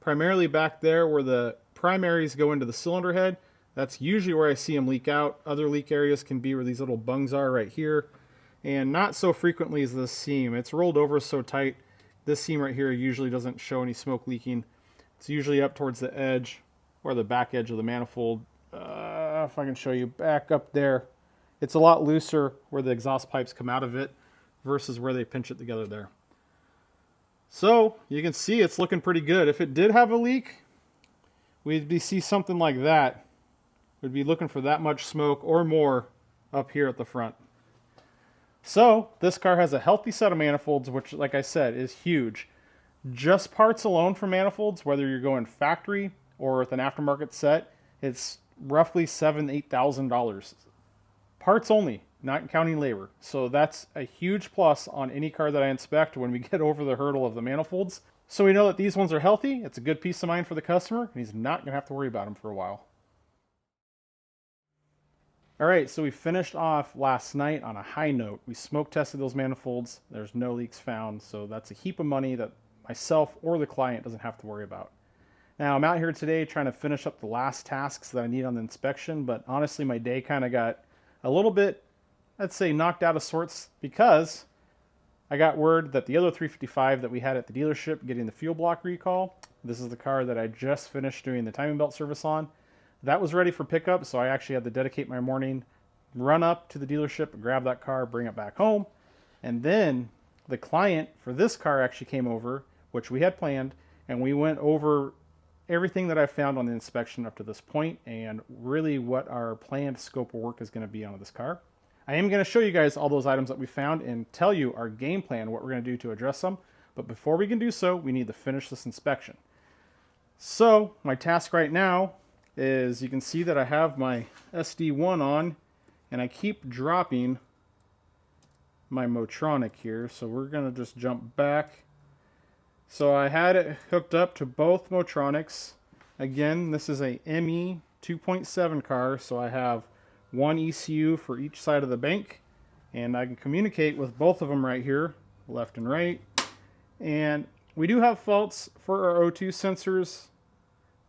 [SPEAKER 1] primarily back there where the primaries go into the cylinder head. That's usually where I see them leak out. Other leak areas can be where these little bungs are right here. And not so frequently as this seam. It's rolled over so tight. This seam right here usually doesn't show any smoke leaking. It's usually up towards the edge or the back edge of the manifold. if I can show you back up there, it's a lot looser where the exhaust pipes come out of it versus where they pinch it together there. So you can see it's looking pretty good. If it did have a leak, we'd see something like that. We'd be looking for that much smoke or more up here at the front. So this car has a healthy set of manifolds, which, like I said, is huge. Just parts alone for manifolds, whether you're going factory or with an aftermarket set, it's roughly $7,000–8,000. Parts only, not counting labor. So that's a huge plus on any car that I inspect when we get over the hurdle of the manifolds. So we know that these ones are healthy. It's a good peace of mind for the customer, and he's not going to have to worry about them for a while. All right, so we finished off last night on a high note. We smoke tested those manifolds. There's no leaks found, so that's a heap of money that myself or the client doesn't have to worry about. Now, I'm out here today trying to finish up the last tasks that I need on the inspection, but honestly, my day kind of got a little bit, I'd say, knocked out of sorts because I got word that the other 355 that we had at the dealership getting the fuel block recall, this is the car that I just finished doing the timing belt service on, that was ready for pickup, so I actually had to dedicate my morning, run up to the dealership, grab that car, bring it back home, and then the client for this car actually came over, which we had planned, and we went over everything that I found on the inspection up to this point and really what our planned scope of work is going to be on this car. I am going to show you guys all those items that we found and tell you our game plan, what we're going to do to address them, but before we can do so, we need to finish this inspection. So my task right now is, you can see that I have my SD1 on and I keep dropping my Motronic here, so we're going to just jump back. So I had it hooked up to both Motronics. Again, this is a ME 2.7 car, so I have one ECU for each side of the bank, and I can communicate with both of them right here, left and right. And we do have faults for our O2 sensors.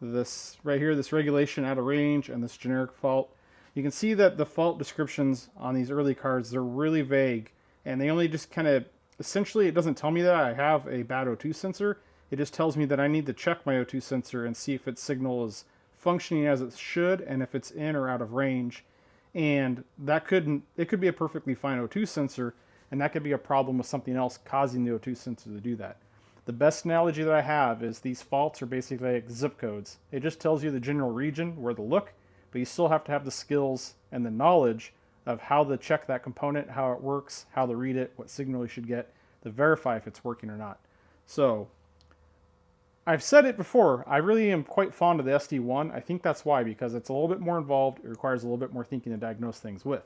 [SPEAKER 1] This right here, this regulation out of range, and this generic fault. You can see that the fault descriptions on these early cars, they're really vague, and they only just kind of, essentially it doesn't tell me that I have a bad O2 sensor. It just tells me that I need to check my O2 sensor and see if its signal is functioning as it should and if it's in or out of range. And that it could be a perfectly fine O2 sensor, and that could be a problem with something else causing the O2 sensor to do that. The best analogy that I have is these faults are basically like zip codes. It just tells you the general region where to look, but you still have to have the skills and the knowledge of how to check that component, how it works, how to read it, what signal you should get to verify if it's working or not. So I've said it before, I really am quite fond of the SD1. I think that's why, because it's a little bit more involved. It requires a little bit more thinking to diagnose things with.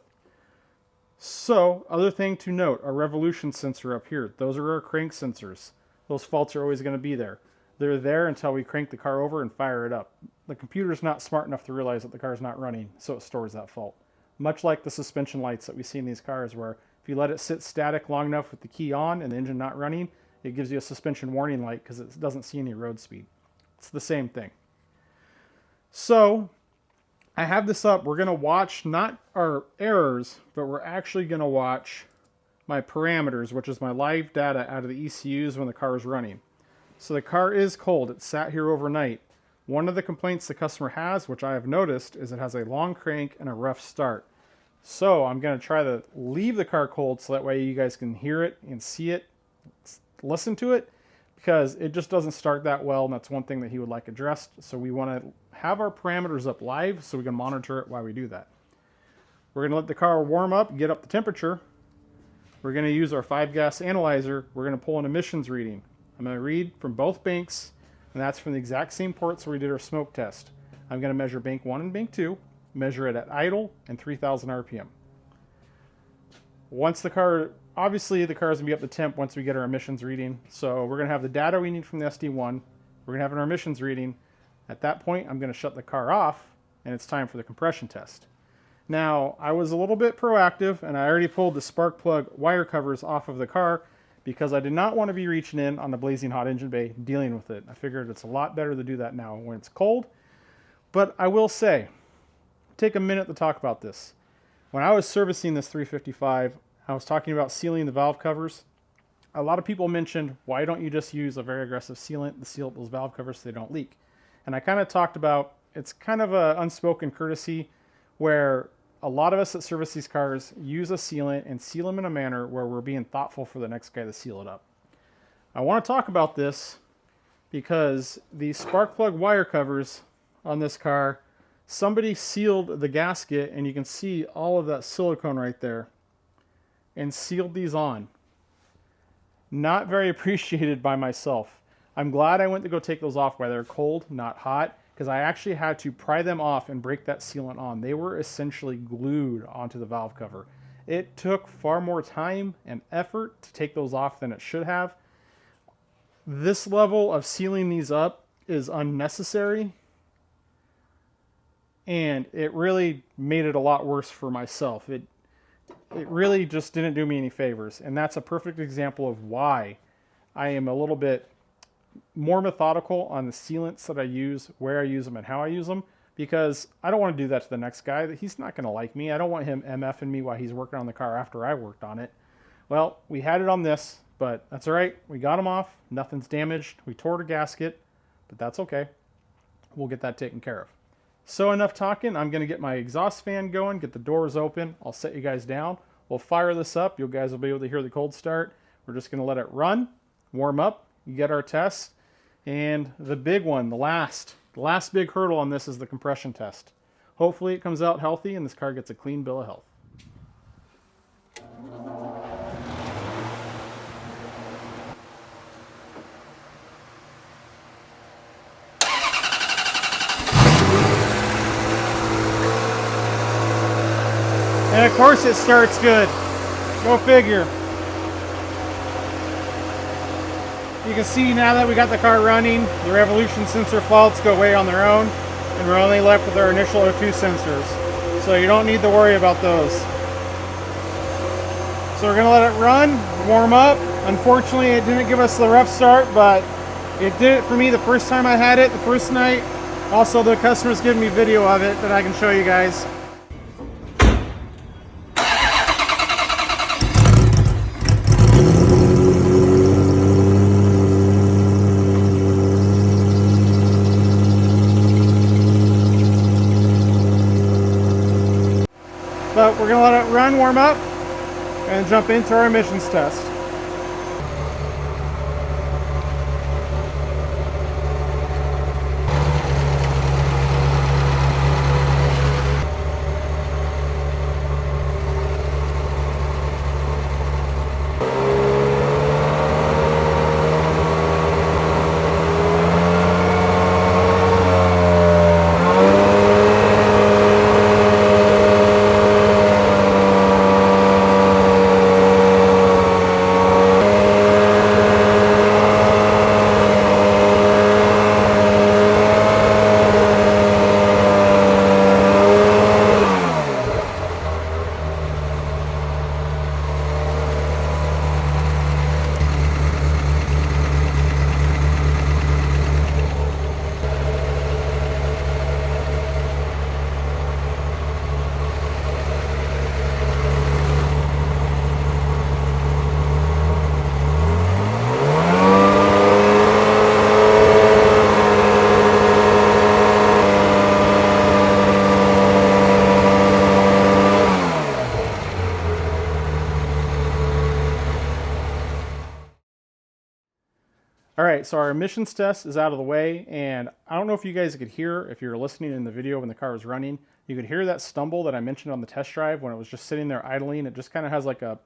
[SPEAKER 1] So, other thing to note, our revolution sensor up here, those are our crank sensors. Those faults are always going to be there. They're there until we crank the car over and fire it up. The computer's not smart enough to realize that the car's not running, so it stores that fault. Much like the suspension lights that we see in these cars, where if you let it sit static long enough with the key on and the engine not running, it gives you a suspension warning light because it doesn't see any road speed. It's the same thing. So I have this up. We're going to watch not our errors, but we're actually going to watch my parameters, which is my live data out of the ECUs when the car is running. So the car is cold. It sat here overnight. One of the complaints the customer has, which I have noticed, is it has a long crank and a rough start. So I'm going to try to leave the car cold so that way you guys can hear it and see it, listen to it, because it just doesn't start that well, and that's one thing that he would like addressed. So we want to have our parameters up live so we can monitor it while we do that. We're going to let the car warm up, get up the temperature. We're going to use our 5-gas analyzer. We're going to pull an emissions reading. I'm going to read from both banks, and that's from the exact same ports where we did our smoke test. I'm going to measure bank 1 and bank 2, measure it at idle and 3,000 RPM. Once the car, obviously the car is going to be up to temp once we get our emissions reading. So we're going to have the data we need from the SD1. We're going to have our emissions reading. At that point, I'm going to shut the car off, and it's time for the compression test. Now, I was a little bit proactive, and I already pulled the spark plug wire covers off of the car because I did not want to be reaching in on the blazing hot engine bay dealing with it. I figured it's a lot better to do that now when it's cold. But I will say, take a minute to talk about this. When I was servicing this 355, I was talking about sealing the valve covers. A lot of people mentioned, why don't you just use a very aggressive sealant to seal those valve covers so they don't leak? And I kind of talked about, it's kind of an unspoken courtesy where a lot of us that service these cars use a sealant and seal them in a manner where we're being thoughtful for the next guy to seal it up. I want to talk about this because the spark plug wire covers on this car, somebody sealed the gasket, and you can see all of that silicone right there, and sealed these on. Not very appreciated by myself. I'm glad I went to go take those off while they're cold, not hot, because I actually had to pry them off and break that sealant on. They were essentially glued onto the valve cover. It took far more time and effort to take those off than it should have. This level of sealing these up is unnecessary, and it really made it a lot worse for myself. It really just didn't do me any favors, and that's a perfect example of why I am a little bit more methodical on the sealants that I use, where I use them, and how I use them, because I don't want to do that to the next guy. He's not going to like me. I don't want him MFing me while he's working on the car after I worked on it. Well, we had it on this, but that's all right. We got them off. Nothing's damaged. We tore the gasket, but that's okay. We'll get that taken care of. So enough talking. I'm going to get my exhaust fan going, get the doors open. I'll set you guys down. We'll fire this up. You guys will be able to hear the cold start. We're just going to let it run, warm up, get our test. And the big one, the last big hurdle on this is the compression test. Hopefully it comes out healthy and this car gets a clean bill of health. And of course it starts good. Go figure. You can see now that we got the car running, the revolution sensor faults go away on their own, and we're only left with our initial O2 sensors. So you don't need to worry about those. So we're going to let it run, warm up. Unfortunately, it didn't give us the rough start, but it did it for me the first time I had it, the first night. Also, the customer's giving me video of it that I can show you guys. But we're going to let it run, warm up, and jump into our emissions test. All right, so our emissions test is out of the way, and I don't know if you guys could hear, if you're listening in the video when the car was running, you could hear that stumble that I mentioned on the test drive when it was just sitting there idling. It just kind of has like a,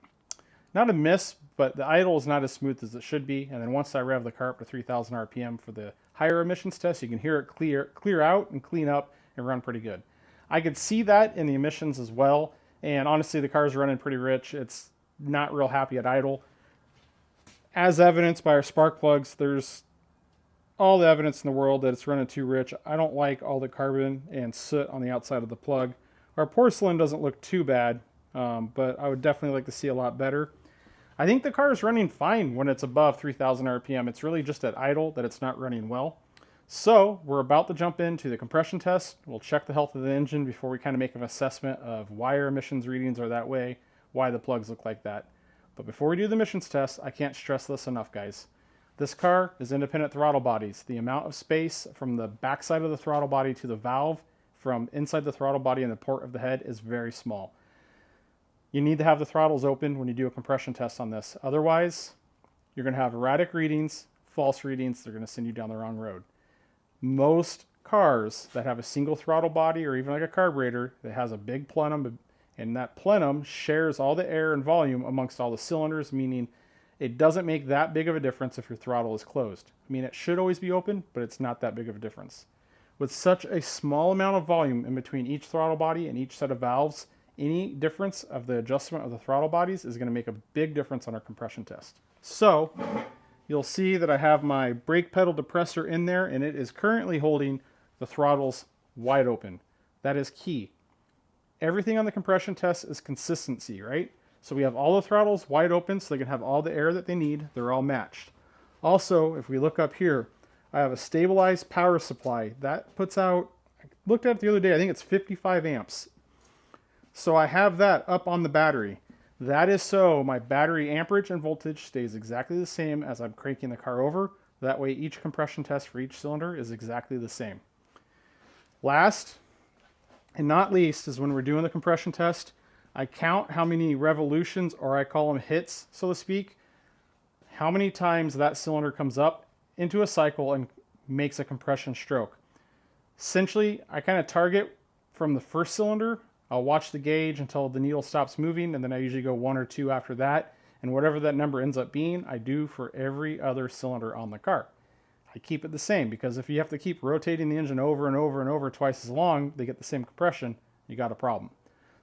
[SPEAKER 1] not a miss, but the idle is not as smooth as it should be. And then once I rev the car up to 3,000 RPM for the higher emissions test, you can hear it clear out and clean up and run pretty good. I could see that in the emissions as well, and honestly, the car's running pretty rich. It's not real happy at idle. As evidenced by our spark plugs, there's all the evidence in the world that it's running too rich. I don't like all the carbon and soot on the outside of the plug. Our porcelain doesn't look too bad, but I would definitely like to see a lot better. I think the car is running fine when it's above 3,000 RPM. It's really just at idle that it's not running well. So we're about to jump into the compression test. We'll check the health of the engine before we kind of make an assessment of why our emissions readings are that way, why the plugs look like that. But before we do the emissions test, I can't stress this enough, guys. This car is independent throttle bodies. The amount of space from the backside of the throttle body to the valve from inside the throttle body and the port of the head is very small. You need to have the throttles open when you do a compression test on this. Otherwise, you're going to have erratic readings, false readings. They're going to send you down the wrong road. Most cars that have a single throttle body or even like a carburetor that has a big plenum, and that plenum shares all the air and volume amongst all the cylinders, meaning it doesn't make that big of a difference if your throttle is closed. I mean, it should always be open, but it's not that big of a difference. With such a small amount of volume in between each throttle body and each set of valves, any difference of the adjustment of the throttle bodies is going to make a big difference on our compression test. So you'll see that I have my brake pedal depressor in there, and it is currently holding the throttles wide open. That is key. Everything on the compression test is consistency, right? So we have all the throttles wide open so they can have all the air that they need. They're all matched. Also, if we look up here, I have a stabilized power supply. That puts out, I looked at it the other day, I think it's 55 amps. So I have that up on the battery. That is so my battery amperage and voltage stays exactly the same as I'm cranking the car over. That way each compression test for each cylinder is exactly the same. Last and not least is when we're doing the compression test, I count how many revolutions, or I call them hits, so to speak, how many times that cylinder comes up into a cycle and makes a compression stroke. Essentially, I kind of target from the first cylinder. I'll watch the gauge until the needle stops moving, and then I usually go 1 or 2 after that. And whatever that number ends up being, I do for every other cylinder on the car. I keep it the same, because if you have to keep rotating the engine over and over and over twice as long, they get the same compression, you got a problem.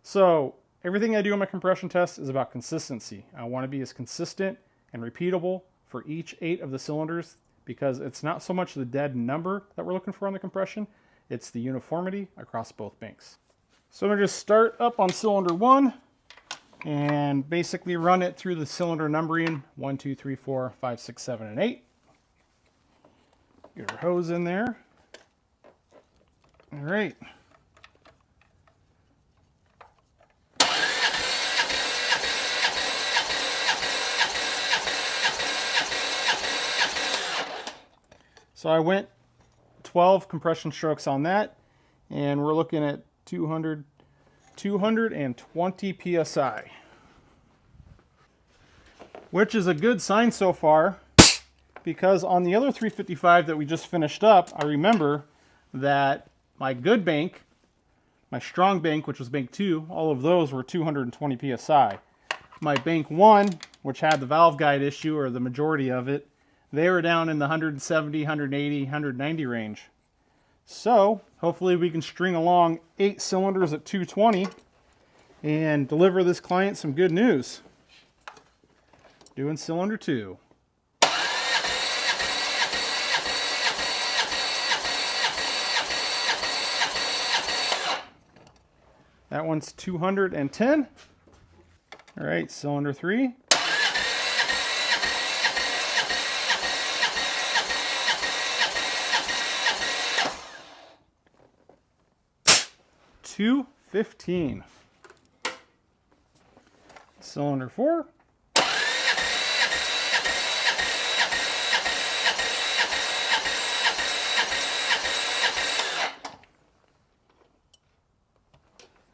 [SPEAKER 1] So everything I do on my compression test is about consistency. I want to be as consistent and repeatable for each 8 of the cylinders, because it's not so much the dead number that we're looking for on the compression, it's the uniformity across both banks. So I'm going to just start up on cylinder 1 and basically run it through the cylinder numbering 1, 2, 3, 4, 5, 6, 7, and 8. Get our hose in there. All right. So I went 12 compression strokes on that, and we're looking at 220 psi, which is a good sign so far, because on the other 355 that we just finished up, I remember that my good bank, my strong bank, which was bank 2, all of those were 220 psi. My bank 1, which had the valve guide issue, or the majority of it, they were down in the 170, 180, 190 range. So hopefully we can string along 8 cylinders at 220 and deliver this client some good news. Doing cylinder 2. That one's 210. All right, cylinder 3. $215. Cylinder 4.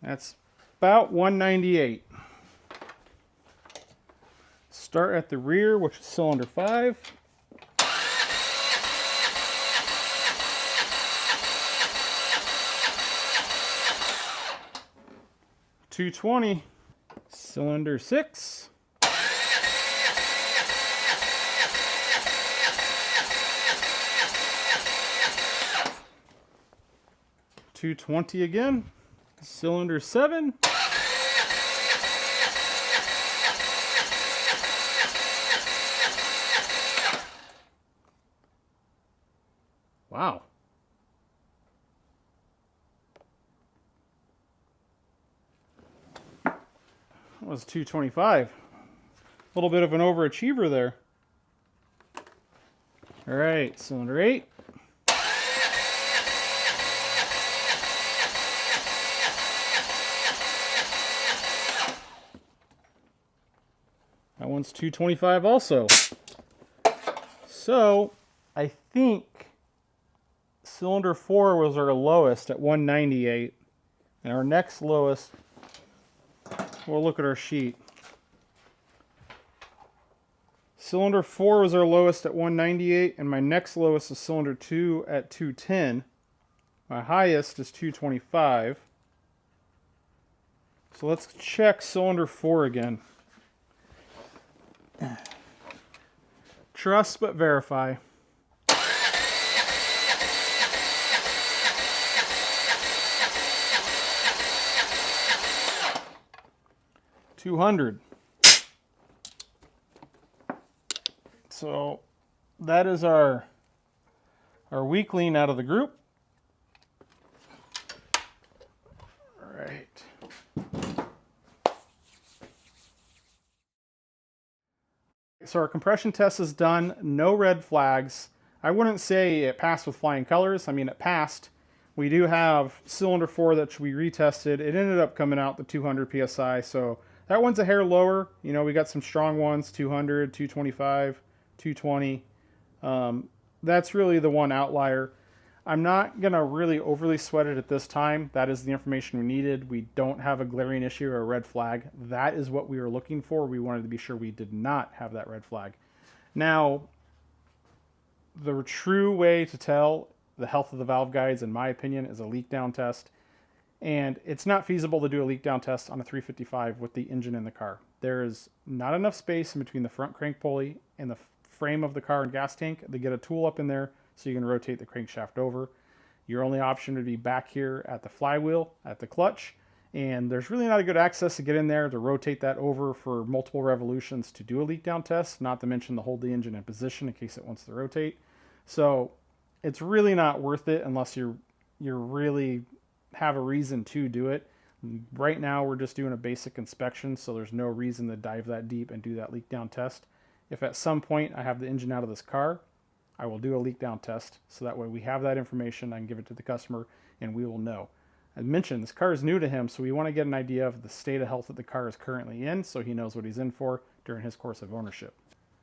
[SPEAKER 1] That's about 198. Start at the rear, which is cylinder 5. $220. Cylinder 6. $220 again. Cylinder 7. Wow. That was 225. A little bit of an overachiever there. All right, cylinder 8. That one's 225 also. So I think cylinder 4 was our lowest at 198. And our next lowest, we'll look at our sheet. Cylinder 4 was our lowest at 198, and my next lowest is cylinder 2 at 210. My highest is 225. So let's check cylinder 4 again. Trust but verify. $200. So that is our weak lean out of the group. All right. So our compression test is done. No red flags. I wouldn't say it passed with flying colors. I mean, it passed. We do have cylinder 4 that we retested. It ended up coming out the 200 PSI. So that one's a hair lower. You know, we got some strong ones, 200, 225, 220. That's really the one outlier. I'm not going to really overly sweat it at this time. That is the information we needed. We don't have a glaring issue or a red flag. That is what we were looking for. We wanted to be sure we did not have that red flag. Now, the true way to tell the health of the valve guides, in my opinion, is a leak down test. And it's not feasible to do a leak down test on a 355 with the engine in the car. There is not enough space in between the front crank pulley and the frame of the car and gas tank to get a tool up in there so you can rotate the crankshaft over. Your only option would be back here at the flywheel, at the clutch, and there's really not a good access to get in there to rotate that over for multiple revolutions to do a leak down test, not to mention to hold the engine in position in case it wants to rotate. So it's really not worth it unless you really have a reason to do it. Right now we're just doing a basic inspection, so there's no reason to dive that deep and do that leak down test. If at some point I have the engine out of this car, I will do a leak down test, so that way we have that information. I can give it to the customer and we will know. I mentioned this car is new to him, so we want to get an idea of the state of health that the car is currently in so he knows what he's in for during his course of ownership.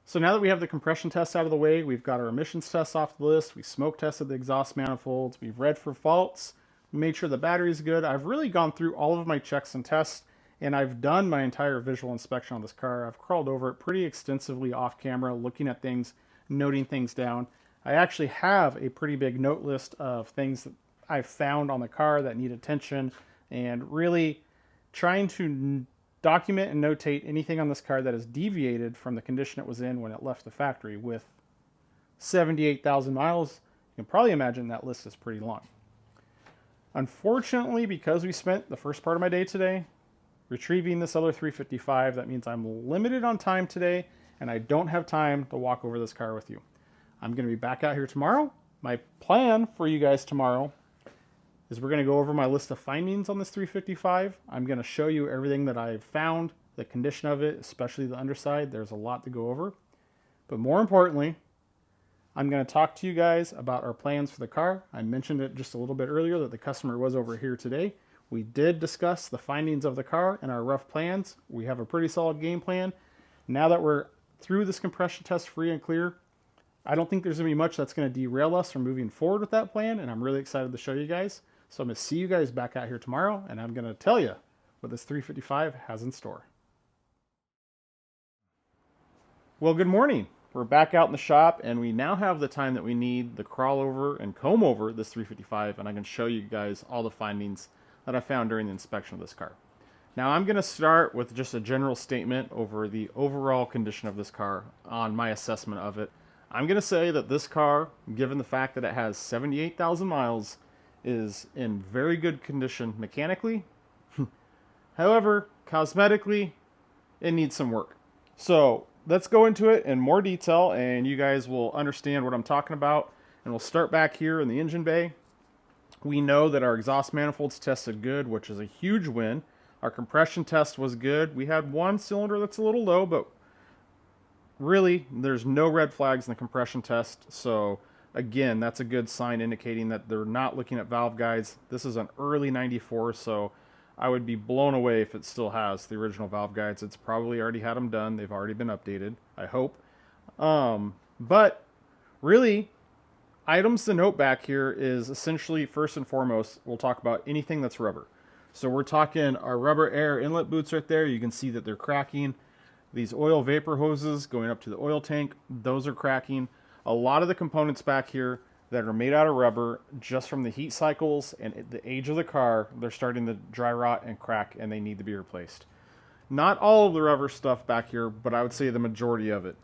[SPEAKER 1] So now that we have the compression test out of the way, we've got our emissions tests off the list, we smoke tested the exhaust manifolds, we've read for faults, we made sure the battery is good. I've really gone through all of my checks and tests, and I've done my entire visual inspection on this car. I've crawled over it pretty extensively off camera, looking at things, noting things down. I actually have a pretty big note list of things that I've found on the car that need attention, and really trying to document and notate anything on this car that has deviated from the condition it was in when it left the factory. With 78,000 miles, you can probably imagine that list is pretty long. Unfortunately, because we spent the first part of my day today retrieving this other 355, that means I'm limited on time today, and I don't have time to walk over this car with you. I'm going to be back out here tomorrow. My plan for you guys tomorrow is we're going to go over my list of findings on this 355. I'm going to show you everything that I've found, the condition of it, especially the underside. There's a lot to go over. But more importantly, I'm going to talk to you guys about our plans for the car. I mentioned it just a little bit earlier that the customer was over here today. We did discuss the findings of the car and our rough plans. We have a pretty solid game plan. Now that we're through this compression test free and clear, I don't think there's going to be much that's going to derail us from moving forward with that plan, and I'm really excited to show you guys. So I'm going to see you guys back out here tomorrow, and I'm going to tell you what this 355 has in store. Well, good morning. We're back out in the shop, and we now have the time that we need to crawl over and comb over this 355, and I can show you guys all the findings that I found during the inspection of this car. Now I'm going to start with just a general statement over the overall condition of this car on my assessment of it. I'm going to say that this car, given the fact that it has 78,000 miles, is in very good condition mechanically. However, cosmetically, it needs some work. So let's go into it in more detail, and you guys will understand what I'm talking about. And we'll start back here in the engine bay. We know that our exhaust manifolds tested good, which is a huge win. Our compression test was good. We had one cylinder that's a little low, but really, there's no red flags in the compression test. So again, that's a good sign indicating that they're not looking at valve guides. This is an early 94, so I would be blown away if it still has the original valve guides. It's probably already had them done. They've already been updated, I hope. But really, items to note back here is essentially, first and foremost, we'll talk about anything that's rubber. So we're talking our rubber air inlet boots right there. You can see that they're cracking. These oil vapor hoses going up to the oil tank, those are cracking. A lot of the components back here that are made out of rubber, just from the heat cycles and the age of the car, they're starting to dry rot and crack, and they need to be replaced. Not all of the rubber stuff back here, but I would say the majority of it.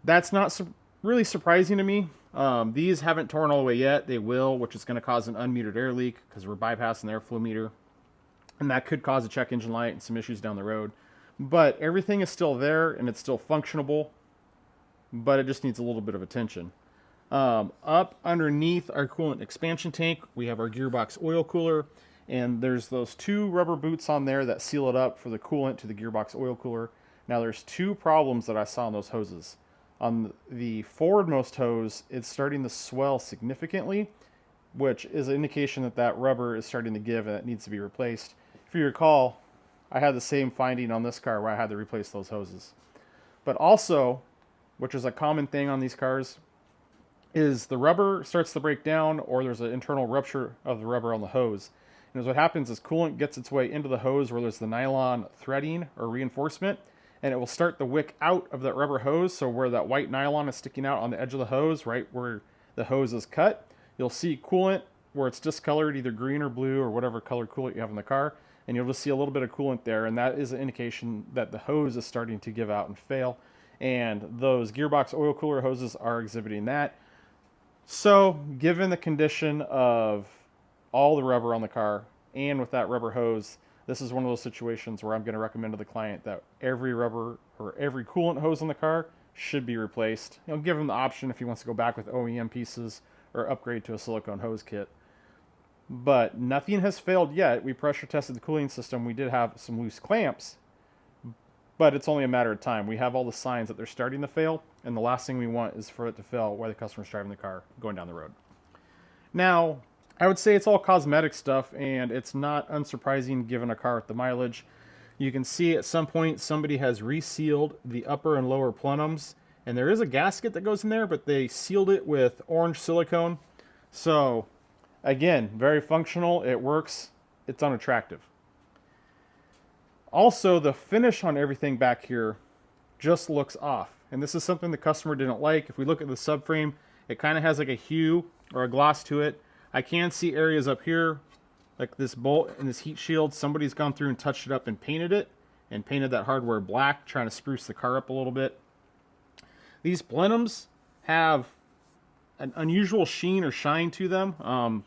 [SPEAKER 1] That's not really surprising to me. These haven't torn all the way yet. They will, which is going to cause an unmetered air leak because we're bypassing the airflow meter. And that could cause a check engine light and some issues down the road. But everything is still there and it's still functionable, but it just needs a little bit of attention. Up underneath our coolant expansion tank, we have our gearbox oil cooler, and there's those two rubber boots on there that seal it up for the coolant to the gearbox oil cooler. Now there's two problems that I saw in those hoses. On the forwardmost hose, it's starting to swell significantly, which is an indication that that rubber is starting to give and it needs to be replaced. If you recall, I had the same finding on this car where I had to replace those hoses. But also, which is a common thing on these cars, is the rubber starts to break down or there's an internal rupture of the rubber on the hose. And what happens is coolant gets its way into the hose where there's the nylon threading or reinforcement, and it will start to wick out of that rubber hose. So where that white nylon is sticking out on the edge of the hose, right where the hose is cut, you'll see coolant where it's discolored, either green or blue or whatever color coolant you have in the car, and you'll just see a little bit of coolant there, and that is an indication that the hose is starting to give out and fail. And those gearbox oil cooler hoses are exhibiting that. So given the condition of all the rubber on the car and with that rubber hose, this is one of those situations where I'm going to recommend to the client that every rubber or every coolant hose on the car should be replaced. Give him the option if he wants to go back with OEM pieces or upgrade to a silicone hose kit. But nothing has failed yet. We pressure tested the cooling system. We did have some loose clamps, but it's only a matter of time. We have all the signs that they're starting to fail, and the last thing we want is for it to fail while the customer's driving the car going down the road. Now, I would say it's all cosmetic stuff, and it's not unsurprising given a car with the mileage. You can see at some point somebody has resealed the upper and lower plenums, and there is a gasket that goes in there, but they sealed it with orange silicone. So, again, very functional. It works. It's unattractive. Also, the finish on everything back here just looks off. And this is something the customer didn't like. If we look at the subframe, it kind of has like a hue or a gloss to it. I can see areas up here, like this bolt and this heat shield. Somebody's gone through and touched it up and painted it, and painted that hardware black, trying to spruce the car up a little bit. These plenums have an unusual sheen or shine to them.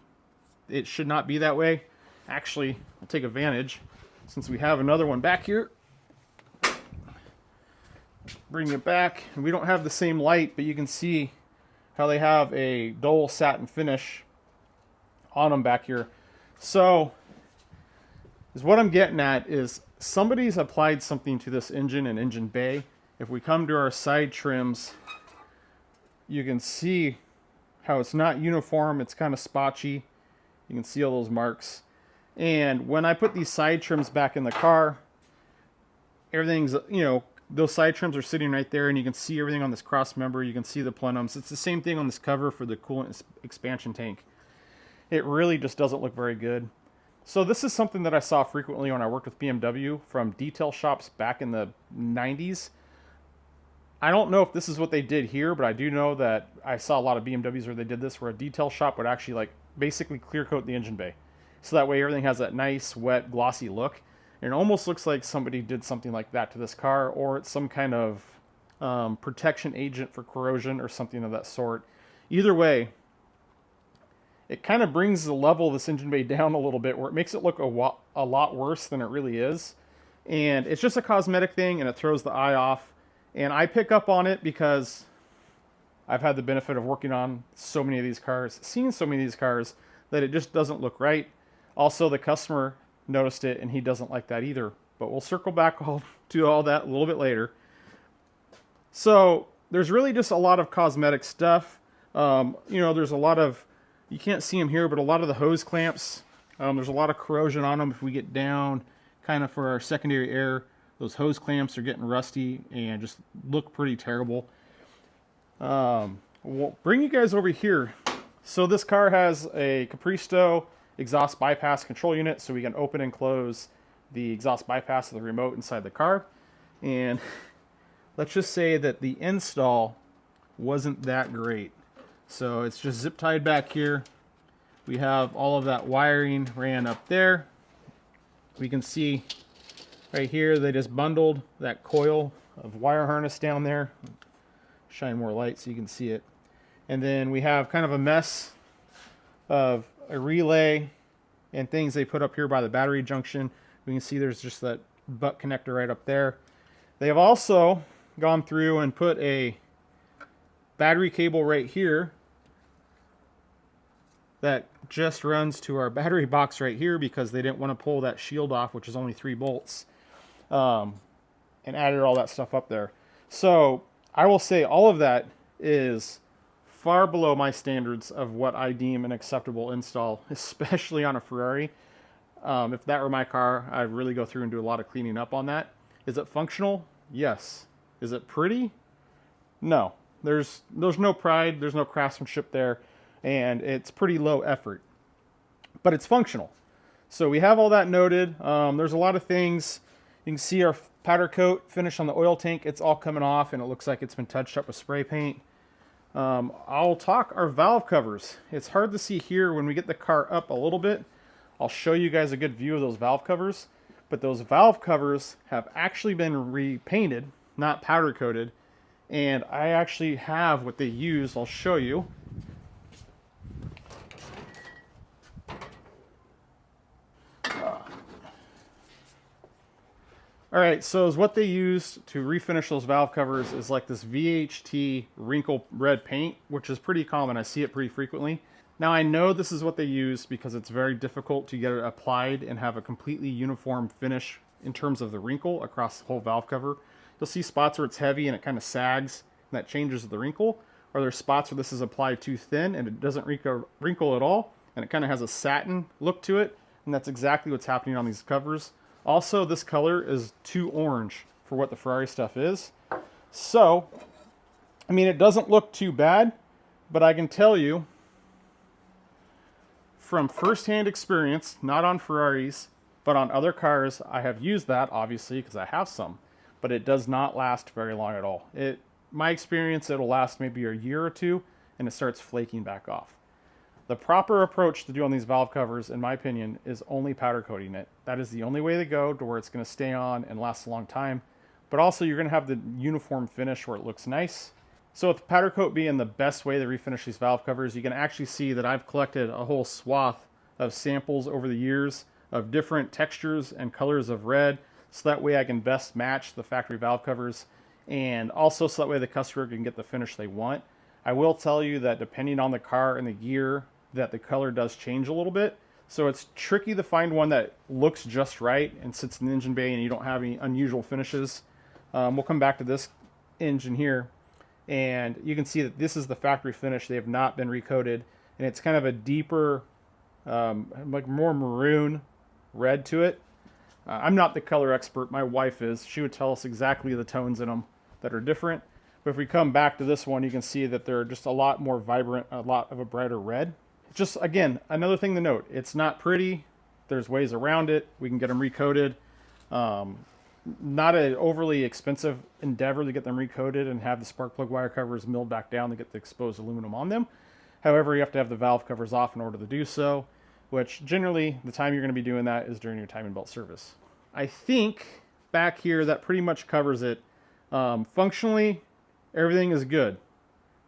[SPEAKER 1] It should not be that way. Actually, I'll take advantage since we have another one back here. Bring it back, and we don't have the same light, but you can see how they have a dull satin finish on them back here. So is what I'm getting at is somebody's applied something to this engine and engine bay. If we come to our side trims, you can see how it's not uniform. It's kind of spotchy. You can see all those marks. And when I put these side trims back in the car, everything's, those side trims are sitting right there, and you can see everything on this cross member. You can see the plenums. It's the same thing on this cover for the coolant expansion tank. It really just doesn't look very good. So this is something that I saw frequently when I worked with BMW from detail shops back in the 90s. I don't know if this is what they did here, but I do know that I saw a lot of BMWs where they did this, where a detail shop would actually basically clear coat the engine bay. So that way everything has that nice, wet, glossy look. And it almost looks like somebody did something like that to this car, or it's some kind of protection agent for corrosion or something of that sort. Either way, it kind of brings the level of this engine bay down a little bit, where it makes it look a lot worse than it really is. And it's just a cosmetic thing, and it throws the eye off. And I pick up on it because I've had the benefit of working on so many of these cars, seeing so many of these cars, that it just doesn't look right. Also, the customer noticed it, and he doesn't like that either. But we'll circle back to all that a little bit later. So there's really just a lot of cosmetic stuff. There's a lot of, you can't see them here, but a lot of the hose clamps, there's a lot of corrosion on them. If we get down kind of for our secondary air, those hose clamps are getting rusty and just look pretty terrible. We'll bring you guys over here. So this car has a Capristo exhaust bypass control unit, so we can open and close the exhaust bypass of the remote inside the car. And let's just say that the install wasn't that great. So it's just zip tied back here. We have all of that wiring ran up there. We can see right here they just bundled that coil of wire harness down there. Shine more light so you can see it. And then we have kind of a mess of a relay and things they put up here by the battery junction. We can see there's just that butt connector right up there. They have also gone through and put a battery cable right here that just runs to our battery box right here because they didn't want to pull that shield off, which is only 3 bolts, and added all that stuff up there. So I will say all of that is far below my standards of what I deem an acceptable install, especially on a Ferrari. If that were my car, I'd really go through and do a lot of cleaning up on that. Is it functional? Yes. Is it pretty? No. There's no pride, there's no craftsmanship there, and it's pretty low effort. But it's functional. So we have all that noted. There's a lot of things. You can see our powder coat finish on the oil tank. It's all coming off, and it looks like it's been touched up with spray paint. I'll talk our valve covers. It's hard to see here when we get the car up a little bit. I'll show you guys a good view of those valve covers. But those valve covers have actually been repainted, not powder coated. And I actually have what they use. I'll show you. Alright, so what they use to refinish those valve covers is like this VHT wrinkle red paint, which is pretty common. I see it pretty frequently. Now I know this is what they use because it's very difficult to get it applied and have a completely uniform finish in terms of the wrinkle across the whole valve cover. You'll see spots where it's heavy and it kind of sags, and that changes the wrinkle. Or there's spots where this is applied too thin and it doesn't wrinkle at all, and it kind of has a satin look to it, and that's exactly what's happening on these covers. Also, this color is too orange for what the Ferrari stuff is. So, I mean, it doesn't look too bad, but I can tell you from firsthand experience, not on Ferraris, but on other cars, I have used that, obviously, because I have some, but it does not last very long at all. My experience, it'll last maybe a year or two, and it starts flaking back off. The proper approach to do on these valve covers, in my opinion, is only powder coating it. That is the only way to go to where it's going to stay on and last a long time. But also, you're going to have the uniform finish where it looks nice. So with powder coat being the best way to refinish these valve covers, you can actually see that I've collected a whole swath of samples over the years of different textures and colors of red, so that way I can best match the factory valve covers, and also so that way the customer can get the finish they want. I will tell you that depending on the car and the year, that the color does change a little bit. So it's tricky to find one that looks just right and sits in the engine bay and you don't have any unusual finishes. We'll come back to this engine here, and you can see that this is the factory finish. They have not been recoated, and it's kind of a deeper, like more maroon red to it. I'm not the color expert, my wife is. She would tell us exactly the tones in them that are different. But if we come back to this one, you can see that they're just a lot more vibrant, a lot of a brighter red. Just, again, another thing to note, it's not pretty. There's ways around it. We can get them recoated. Not an overly expensive endeavor to get them recoated and have the spark plug wire covers milled back down to get the exposed aluminum on them. However, you have to have the valve covers off in order to do so, which generally the time you're going to be doing that is during your timing belt service. I think back here that pretty much covers it. Functionally, everything is good.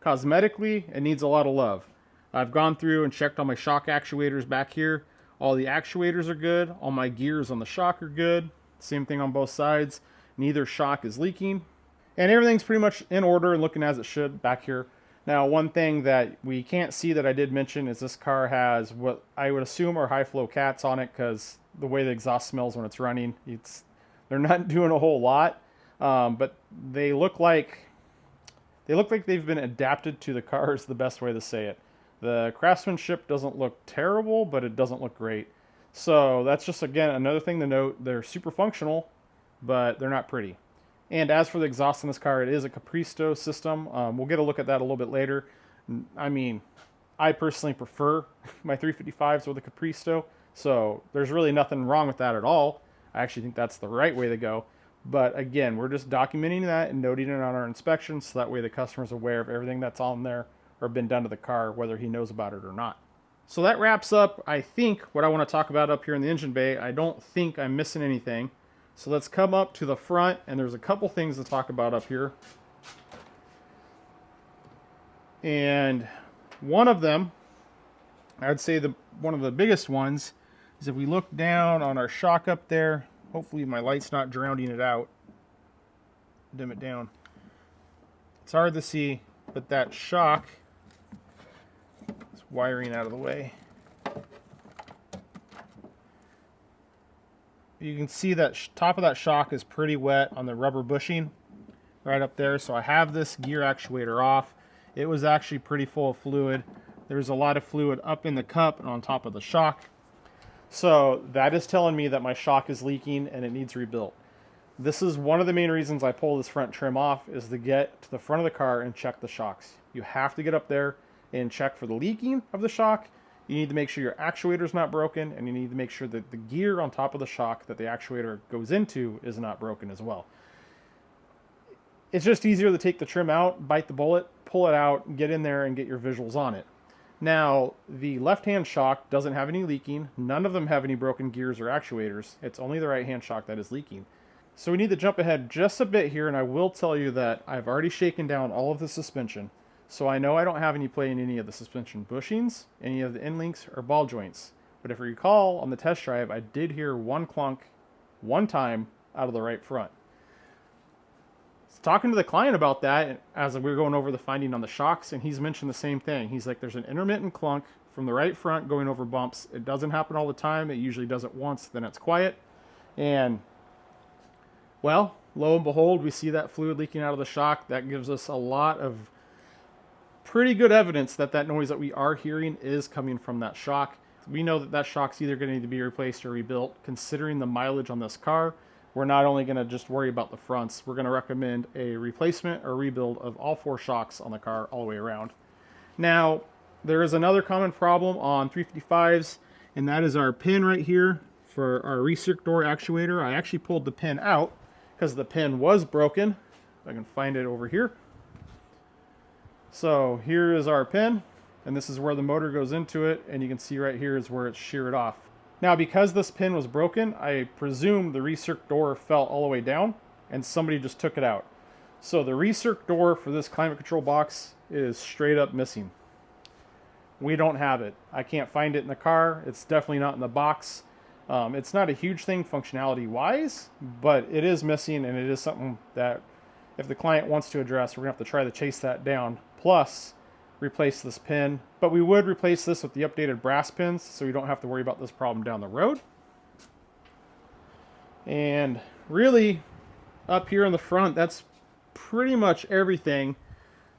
[SPEAKER 1] Cosmetically, it needs a lot of love. I've gone through and checked all my shock actuators back here. All the actuators are good. All my gears on the shock are good. Same thing on both sides. Neither shock is leaking. And everything's pretty much in order and looking as it should back here. Now, one thing that we can't see that I did mention is this car has what I would assume are high flow cats on it, because the way the exhaust smells when it's running, they're not doing a whole lot. But they look like they've been adapted to the car is the best way to say it. The craftsmanship doesn't look terrible, but it doesn't look great. So that's just, again, another thing to note. They're super functional, but they're not pretty. And as for the exhaust in this car, it is a Capristo system. We'll get a look at that a little bit later. I mean, I personally prefer my 355s with a Capristo, so there's really nothing wrong with that at all. I actually think that's the right way to go. But again, we're just documenting that and noting it on our inspection so that way the customer's aware of everything that's on there or been done to the car, whether he knows about it or not. So that wraps up, I think, what I want to talk about up here in the engine bay. I don't think I'm missing anything. So let's come up to the front, and there's a couple things to talk about up here. And one of them, I'd say one of the biggest ones, is if we look down on our shock up there. Hopefully my light's not drowning it out. Dim it down. It's hard to see, but that shock is wiring out of the way. You can see that top of that shock is pretty wet on the rubber bushing right up there. So I have this gear actuator off. It was actually pretty full of fluid. There's a lot of fluid up in the cup and on top of the shock. So that is telling me that my shock is leaking and it needs rebuilt. This is one of the main reasons I pull this front trim off, is to get to the front of the car and check the shocks. You have to get up there and check for the leaking of the shock. You need to make sure your actuator is not broken, and you need to make sure that the gear on top of the shock that the actuator goes into is not broken as well. It's just easier to take the trim out, bite the bullet, pull it out, get in there and get your visuals on it. Now, the left-hand shock doesn't have any leaking. None of them have any broken gears or actuators. It's only the right-hand shock that is leaking. So we need to jump ahead just a bit here, and I will tell you that I've already shaken down all of the suspension. So I know I don't have any play in any of the suspension bushings, any of the end links, or ball joints. But if you recall, on the test drive, I did hear one clunk one time out of the right front. Talking to the client about that as we were going over the finding on the shocks, and he's mentioned the same thing. He's like, there's an intermittent clunk from the right front going over bumps. It doesn't happen all the time. It usually does it once, then it's quiet. And well, lo and behold, we see that fluid leaking out of the shock. That gives us a lot of pretty good evidence that that noise that we are hearing is coming from that shock. We know that that shock's either going to need to be replaced or rebuilt. Considering the mileage on this car, we're not only going to just worry about the fronts, we're going to recommend a replacement or rebuild of all four shocks on the car all the way around. Now, there is another common problem on 355s, and that is our pin right here for our recirc door actuator. I actually pulled the pin out because the pin was broken. If I can find it over here. So here is our pin, and this is where the motor goes into it, and you can see right here is where it's sheared off. Now, because this pin was broken, I presume the recirc door fell all the way down and somebody just took it out. So the recirc door for this climate control box is straight up missing. We don't have it. I can't find it in the car. It's definitely not in the box. It's not a huge thing functionality wise, but it is missing, and it is something that if the client wants to address, we're gonna have to try to chase that down. Plus, replace this pin, but we would replace this with the updated brass pins so we don't have to worry about this problem down the road. And really, up here in the front, that's pretty much everything.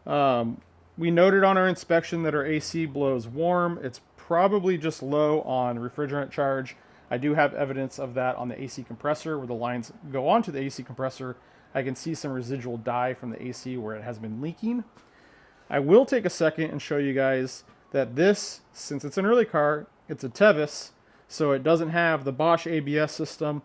[SPEAKER 1] We noted on our inspection that our AC blows warm. It's probably just low on refrigerant charge. I do have evidence of that on the AC compressor where the lines go onto the AC compressor. I can see some residual dye from the AC where it has been leaking. I will take a second and show you guys that this, since it's an early car, it's a Tevis, so it doesn't have the Bosch ABS system,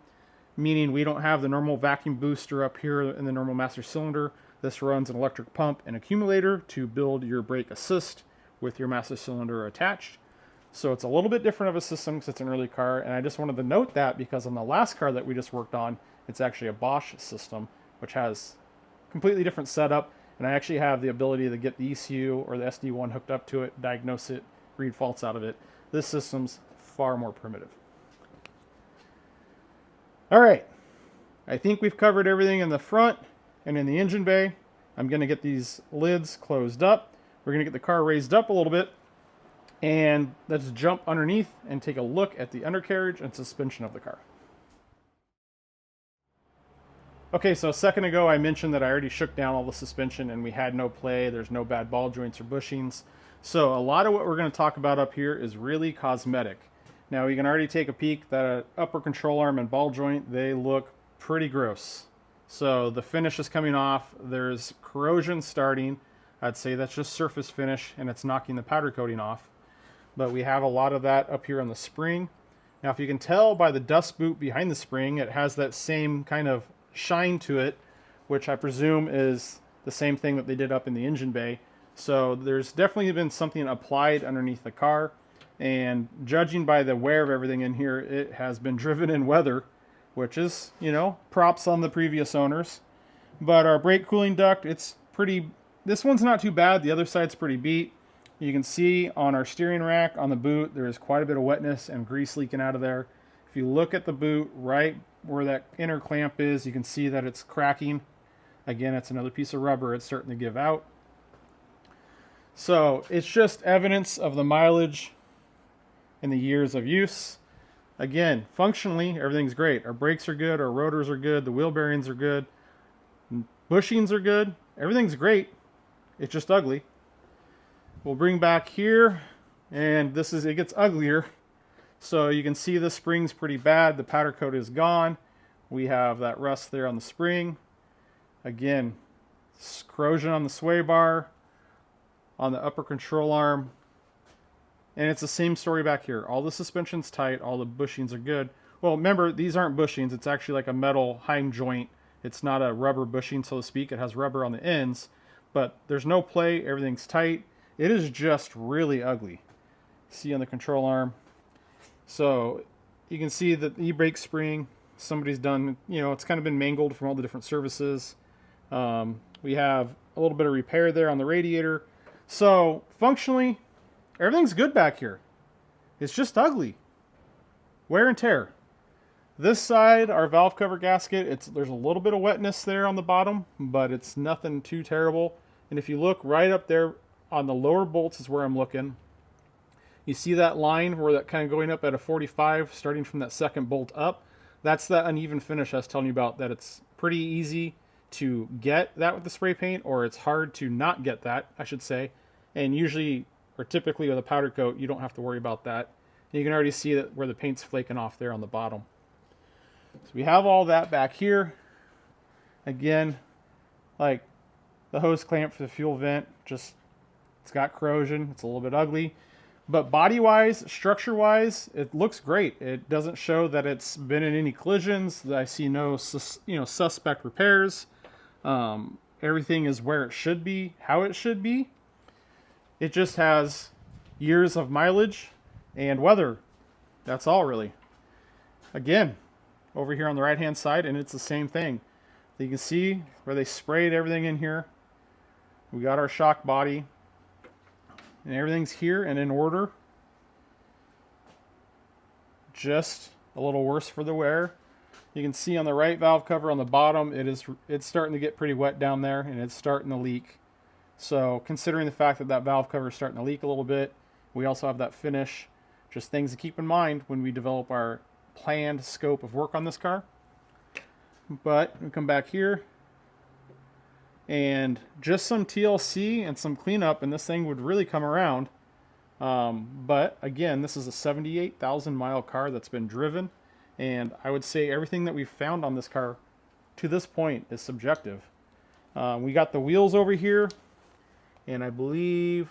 [SPEAKER 1] meaning we don't have the normal vacuum booster up here in the normal master cylinder. This runs an electric pump and accumulator to build your brake assist with your master cylinder attached. So it's a little bit different of a system because it's an early car, and I just wanted to note that because on the last car that we just worked on, it's actually a Bosch system, which has completely different setup. And I actually have the ability to get the ECU or the SD1 hooked up to it, diagnose it, read faults out of it. This system's far more primitive. All right, I think we've covered everything in the front and in the engine bay. I'm gonna get these lids closed up. We're gonna get the car raised up a little bit, and let's jump underneath and take a look at the undercarriage and suspension of the car. Okay, so a second ago I mentioned that I already shook down all the suspension and we had no play. There's no bad ball joints or bushings. So a lot of what we're going to talk about up here is really cosmetic. Now you can already take a peek that upper control arm and ball joint, they look pretty gross. So the finish is coming off. There's corrosion starting. I'd say that's just surface finish and it's knocking the powder coating off. But we have a lot of that up here on the spring. Now, if you can tell by the dust boot behind the spring, it has that same kind of shine to it, which I presume is the same thing that they did up in the engine bay. So there's definitely been something applied underneath the car. And judging by the wear of everything in here, it has been driven in weather, which is, you know, props on the previous owners. But our brake cooling duct, it's pretty, this one's not too bad. The other side's pretty beat. You can see on our steering rack on the boot, there is quite a bit of wetness and grease leaking out of there. If you look at the boot right where that inner clamp is, you can see that it's cracking. Again, it's another piece of rubber. It's starting to give out. So it's just evidence of the mileage and the years of use. Again, functionally, everything's great. Our brakes are good. Our rotors are good. The wheel bearings are good. Bushings are good. Everything's great. It's just ugly. We'll bring back here, and it gets uglier. So you can see the spring's pretty bad. The powder coat is gone. We have that rust there on the spring. Again, corrosion on the sway bar, on the upper control arm. And it's the same story back here. All the suspension's tight. All the bushings are good. Well, remember, these aren't bushings. It's actually like a metal Heim joint. It's not a rubber bushing, so to speak. It has rubber on the ends. But there's no play. Everything's tight. It is just really ugly. See on the control arm. So you can see that the e-brake spring, somebody's done, you know, it's kind of been mangled from all the different services. We have a little bit of repair there on the radiator. So functionally, everything's good back here. It's just ugly. Wear and tear. This side, our valve cover gasket, there's a little bit of wetness there on the bottom, but it's nothing too terrible. And if you look right up there on the lower bolts is where I'm looking. You see that line where that kind of going up at a 45, starting from that second bolt up. That's that uneven finish I was telling you about, that it's pretty easy to get that with the spray paint, or it's hard to not get that, I should say. And usually, or typically with a powder coat, you don't have to worry about that. You can already see that where the paint's flaking off there on the bottom. So we have all that back here. Again, like the hose clamp for the fuel vent, just it's got corrosion. It's a little bit ugly. But body-wise, structure-wise, it looks great. It doesn't show that it's been in any collisions. I see no suspect repairs. Everything is where it should be, how it should be. It just has years of mileage and weather. That's all, really. Again, over here on the right-hand side, and it's the same thing. You can see where they sprayed everything in here. We got our shock body. And everything's here and in order. Just a little worse for the wear. You can see on the right valve cover on the bottom, it's starting to get pretty wet down there, and it's starting to leak. So considering the fact that valve cover is starting to leak a little bit, we also have that finish. Just things to keep in mind when we develop our planned scope of work on this car. But we come back here, and just some TLC and some cleanup, and this thing would really come around. But again, this is a 78,000 mile car that's been driven, and I would say everything that we've found on this car to this point is subjective. We got the wheels over here, and I believe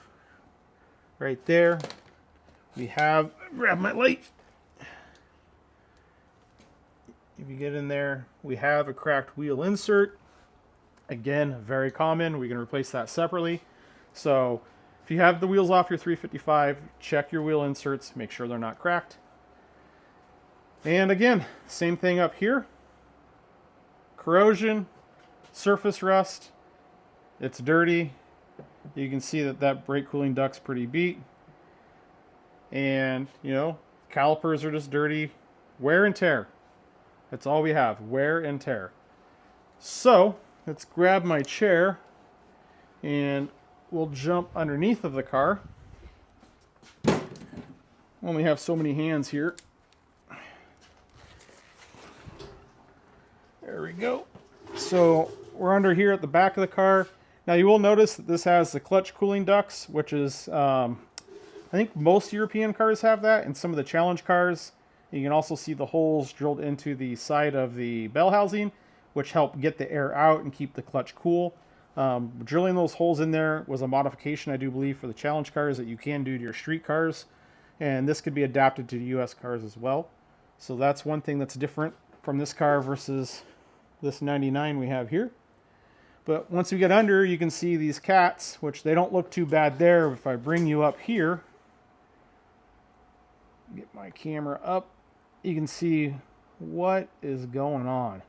[SPEAKER 1] right there we have, grab my light. If you get in there, we have a cracked wheel insert. Again, very common. We can replace that separately. So if you have the wheels off your 355, check your wheel inserts, make sure they're not cracked. And again, same thing up here. Corrosion, surface rust, it's dirty. You can see that brake cooling duct's pretty beat. And, you know, calipers are just dirty. Wear and tear. That's all we have, wear and tear. So let's grab my chair and we'll jump underneath of the car. Only have so many hands here. There we go. So we're under here at the back of the car. Now you will notice that this has the clutch cooling ducts, which is, I think most European cars have that, and some of the challenge cars. You can also see the holes drilled into the side of the bell housing, which help get the air out and keep the clutch cool. Drilling those holes in there was a modification, I do believe, for the challenge cars that you can do to your street cars. And this could be adapted to US cars as well. So that's one thing that's different from this car versus this 99 we have here. But once we get under, you can see these cats, which they don't look too bad there. If I bring you up here, get my camera up, you can see what is going on.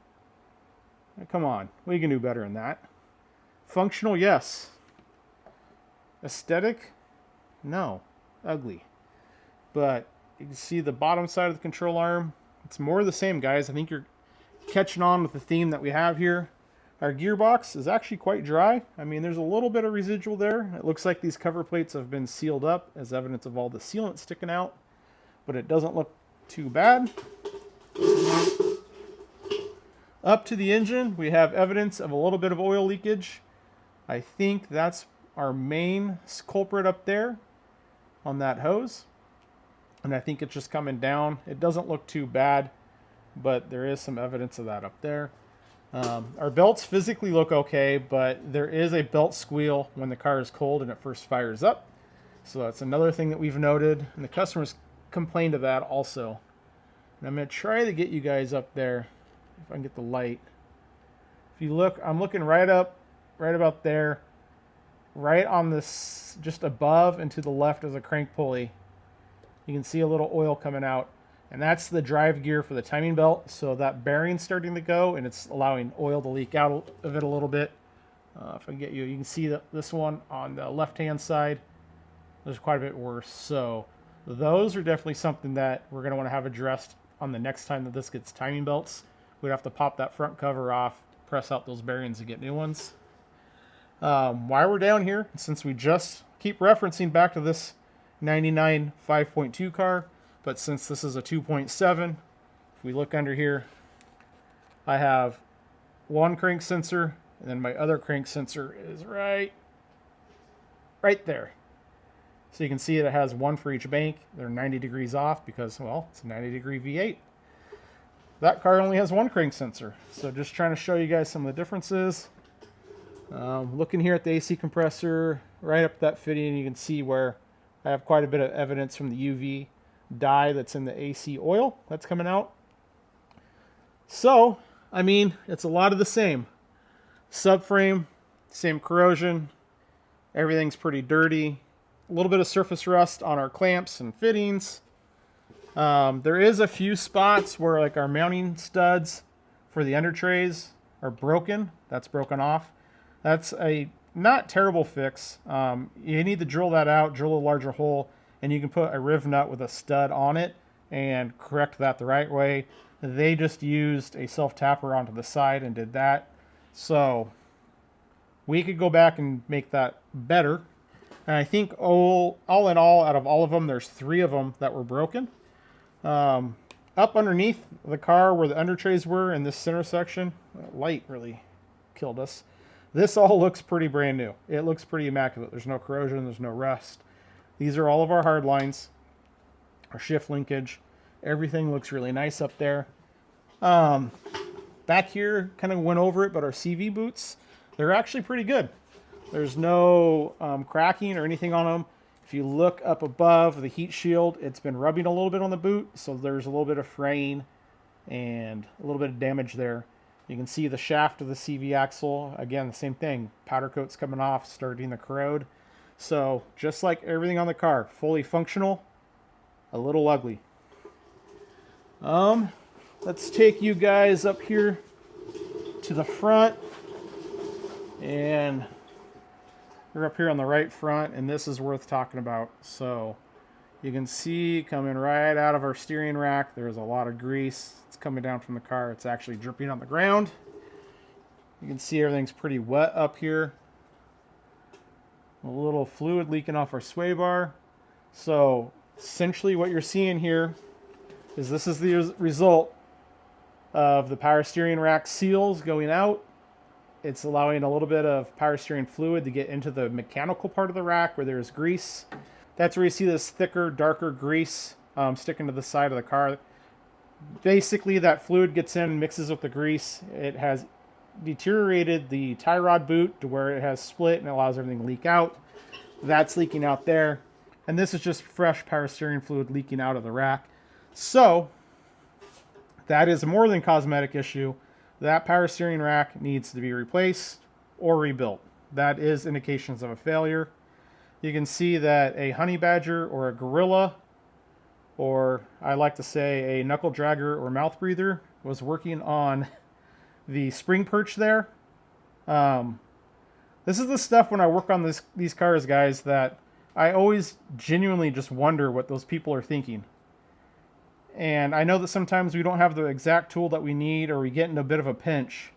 [SPEAKER 1] Now, come on, we can do better than that. Functional, yes. Aesthetic, no. Ugly. But you can see the bottom side of the control arm. It's more of the same, guys. I think you're catching on with the theme that we have here. Our gearbox is actually quite dry. I mean, there's a little bit of residual there. It looks like these cover plates have been sealed up as evidence of all the sealant sticking out, but it doesn't look too bad. Up to the engine, we have evidence of a little bit of oil leakage. I think that's our main culprit up there on that hose. And I think it's just coming down. It doesn't look too bad, but there is some evidence of that up there. Our belts physically look okay, but there is a belt squeal when the car is cold and it first fires up. So that's another thing that we've noted, and the customers complained of that also. And I'm going to try to get you guys up there, if I can get the light. If you look, I'm looking right up, right about there, right on this, just above and to the left of the crank pulley. You can see a little oil coming out. And that's the drive gear for the timing belt. So that bearing's starting to go, and it's allowing oil to leak out of it a little bit. If I can get you, you can see that this one on the left-hand side, there's quite a bit worse. So those are definitely something that we're going to want to have addressed on the next time that this gets timing belts. We'd have to pop that front cover off, press out those bearings, and get new ones. While we're down here, since we just keep referencing back to this 99 5.2 car, but since this is a 2.7, if we look under here, I have one crank sensor, and then my other crank sensor is right there. So you can see it has one for each bank. They're 90 degrees off because, well, it's a 90-degree V8. That car only has one crank sensor. So just trying to show you guys some of the differences. Looking here at the AC compressor, right up that fitting, you can see where I have quite a bit of evidence from the UV dye that's in the AC oil that's coming out. So, I mean, it's a lot of the same. Subframe, same corrosion, everything's pretty dirty. A little bit of surface rust on our clamps and fittings. There is a few spots where like our mounting studs for the under trays are broken. That's broken off. That's a not terrible fix. You need to drill that out, drill a larger hole, and you can put a riv nut with a stud on it and correct that the right way. They just used a self-tapper onto the side and did that. So we could go back and make that better. And I think all in all, out of all of them, there's 3 of them that were broken. Up underneath the car where the under trays were in this center section, light really killed us. This all looks pretty brand new. It looks pretty immaculate. There's no corrosion, there's no rust. These are all of our hard lines, our shift linkage. Everything looks really nice up there. Back here, kind of went over it, but our CV boots, they're actually pretty good. There's no cracking or anything on them. If you look up above the heat shield, it's been rubbing a little bit on the boot, so there's a little bit of fraying and a little bit of damage there. You can see the shaft of the CV axle. Again, the same thing. Powder coat's coming off, starting to corrode. So just like everything on the car, fully functional, a little ugly. Let's take you guys up here to the front, and we're up here on the right front, and this is worth talking about. So you can see coming right out of our steering rack, there's a lot of grease. It's coming down from the car. It's actually dripping on the ground. You can see everything's pretty wet up here. A little fluid leaking off our sway bar. So essentially what you're seeing here is this is the result of the power steering rack seals going out. It's allowing a little bit of power steering fluid to get into the mechanical part of the rack where there's grease. That's where you see this thicker, darker grease sticking to the side of the car. Basically, that fluid gets in, mixes with the grease. It has deteriorated the tie rod boot to where it has split and allows everything to leak out. That's leaking out there. And this is just fresh power steering fluid leaking out of the rack. So that is more than cosmetic issue. That power steering rack needs to be replaced or rebuilt. That is indications of a failure. You can see that a honey badger or a gorilla, or I like to say a knuckle dragger or mouth breather, was working on the spring perch there. This is the stuff when I work on these cars, guys, that I always genuinely just wonder what those people are thinking. And I know that sometimes we don't have the exact tool that we need, or we get in a bit of a pinch,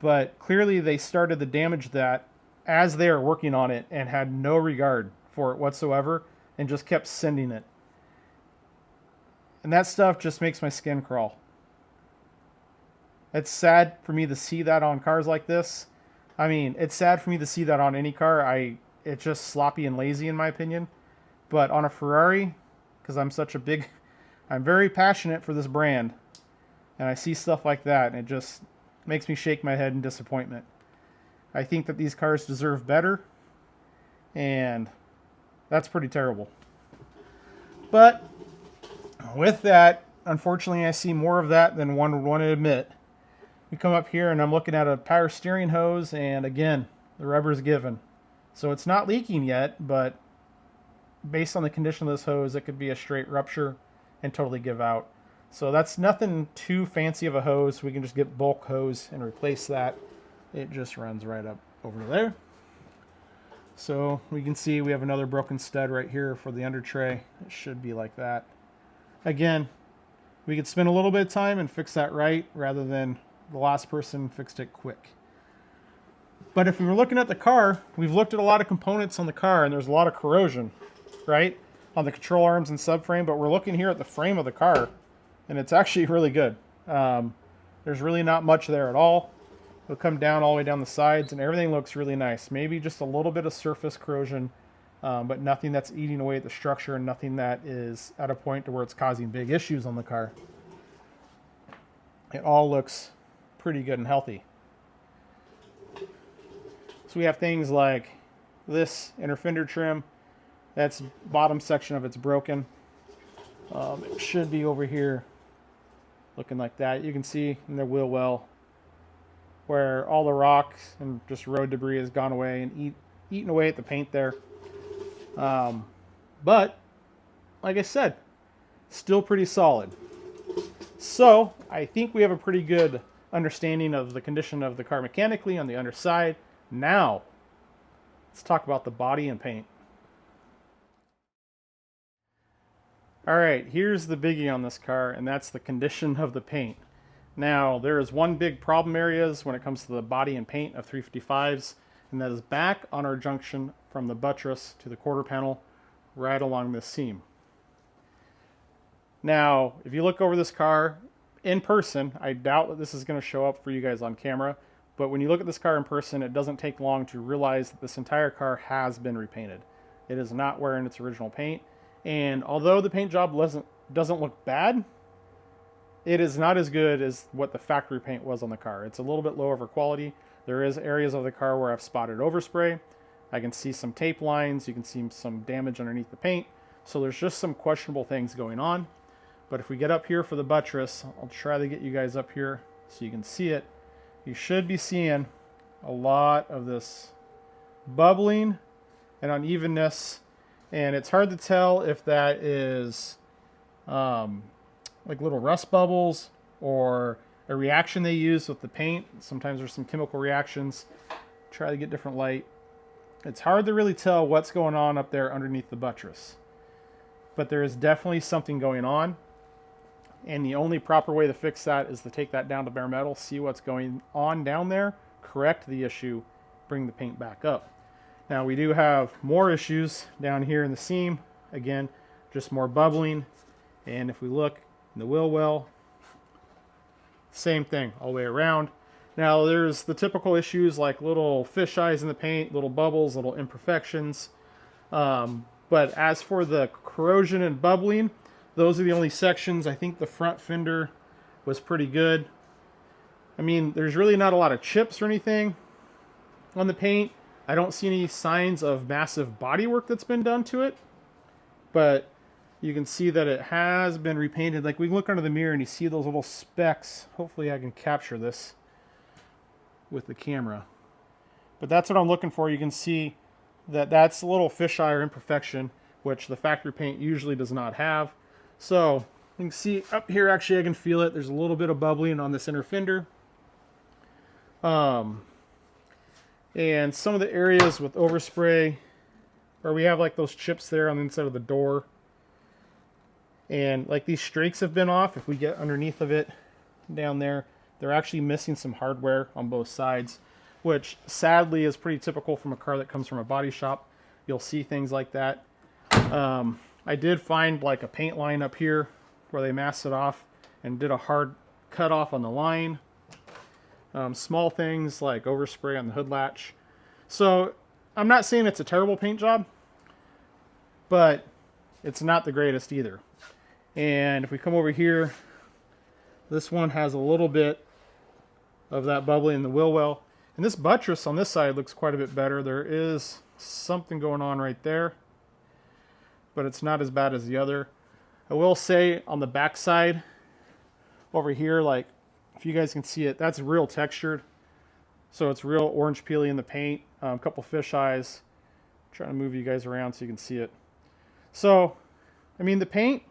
[SPEAKER 1] but clearly they started the damage that as they are working on it and had no regard for it whatsoever and just kept sending it. And that stuff just makes my skin crawl. It's sad for me to see that on cars like this. I mean, it's sad for me to see that on any car. It's just sloppy and lazy in my opinion. But on a Ferrari, because I'm very passionate for this brand, and I see stuff like that, and it just makes me shake my head in disappointment. I think that these cars deserve better, and that's pretty terrible. But with that, unfortunately, I see more of that than one would want to admit. We come up here, and I'm looking at a power steering hose, and again, the rubber's given. So it's not leaking yet, but based on the condition of this hose, it could be a straight rupture and totally give out. So that's nothing too fancy of a hose. We can just get bulk hose and replace that. It just runs right up over to there. So we can see we have another broken stud right here for the under tray. It should be like that. Again, we could spend a little bit of time and fix that right rather than the last person fixed it quick. But if we were looking at the car, we've looked at a lot of components on the car, and there's a lot of corrosion, right? On the control arms and subframe, but we're looking here at the frame of the car, and it's actually really good. There's really not much there at all. It'll come down all the way down the sides, and everything looks really nice. Maybe just a little bit of surface corrosion, but nothing that's eating away at the structure, and nothing that is at a point to where it's causing big issues on the car. It all looks pretty good and healthy. So we have things like this inner fender trim. That's bottom section of it's broken. It should be over here looking like that. You can see in the wheel well where all the rocks and just road debris has gone away and eaten away at the paint there. But like I said, still pretty solid. So I think we have a pretty good understanding of the condition of the car mechanically on the underside. Now let's talk about the body and paint. All right, here's the biggie on this car, and that's the condition of the paint. Now, there is one big problem areas when it comes to the body and paint of 355s, and that is back on our junction from the buttress to the quarter panel, right along this seam. Now, if you look over this car in person, I doubt that this is going to show up for you guys on camera, but when you look at this car in person, it doesn't take long to realize that this entire car has been repainted. It is not wearing its original paint. And although the paint job doesn't look bad, it is not as good as what the factory paint was on the car. It's a little bit lower quality. There is areas of the car where I've spotted overspray. I can see some tape lines. You can see some damage underneath the paint. So there's just some questionable things going on. But if we get up here for the buttress, I'll try to get you guys up here so you can see it. You should be seeing a lot of this bubbling and unevenness. And it's hard to tell if that is like little rust bubbles or a reaction they use with the paint. Sometimes there's some chemical reactions. Try to get different light. It's hard to really tell what's going on up there underneath the buttress. But there is definitely something going on. And the only proper way to fix that is to take that down to bare metal, see what's going on down there, correct the issue, bring the paint back up. Now we do have more issues down here in the seam. Again, just more bubbling. And if we look in the wheel well, same thing all the way around. Now there's the typical issues like little fish eyes in the paint, little bubbles, little imperfections. But as for the corrosion and bubbling, those are the only sections. I think the front fender was pretty good. I mean, there's really not a lot of chips or anything on the paint. I don't see any signs of massive body work that's been done to it, but you can see that it has been repainted. Like, we can look under the mirror and you see those little specks. Hopefully I can capture this with the camera. But that's what I'm looking for. You can see that that's a little fisheye or imperfection, which the factory paint usually does not have. So you can see up here, actually I can feel it. There's a little bit of bubbling on this inner fender. And some of the areas with overspray, where we have like those chips there on the inside of the door, and like these streaks have been off. If we get underneath of it down there, they're actually missing some hardware on both sides, which sadly is pretty typical from a car that comes from a body shop. You'll see things like that. I did find like a paint line up here where they masked it off and did a hard cut off on the line. Small things like overspray on the hood latch. So I'm not saying it's a terrible paint job, but it's not the greatest either. And if we come over here, this one has a little bit of that bubbling in the wheel well. And this buttress on this side looks quite a bit better. There is something going on right there, but it's not as bad as the other. I will say on the back side over here, like if you guys can see it, that's real textured. So it's real orange peely in the paint. A couple fish eyes. I'm trying to move you guys around so you can see it. So, I mean, the paint,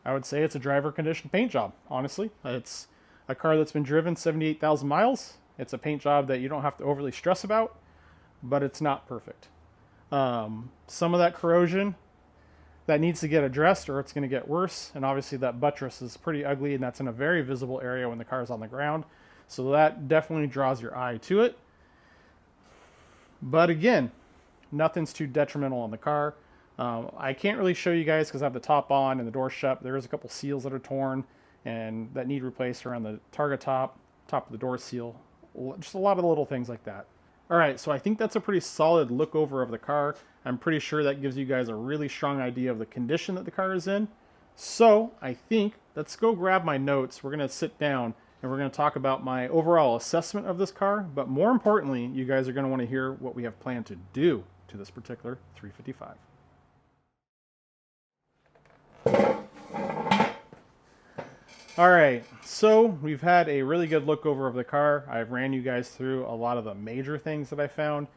[SPEAKER 1] I would say it's a driver conditioned paint job, honestly. It's a car that's been driven 78,000 miles. It's a paint job that you don't have to overly stress about, but it's not perfect. Some of that corrosion, that needs to get addressed or it's going to get worse. And obviously that buttress is pretty ugly, and that's in a very visible area when the car is on the ground. So that definitely draws your eye to it. But again, nothing's too detrimental on the car. I can't really show you guys because I have the top on and the door shut. There is a couple seals that are torn and that need replaced around the targa top of the door seal. Just a lot of little things like that. All right, so I think that's a pretty solid look over of the car. I'm pretty sure that gives you guys a really strong idea of the condition that the car is in. So I think let's go grab my notes. We're gonna sit down and we're gonna talk about my overall assessment of this car. But more importantly, you guys are gonna wanna hear what we have planned to do to this particular 355. All right, so we've had a really good look over of the car. I've ran you guys through a lot of the major things that I found.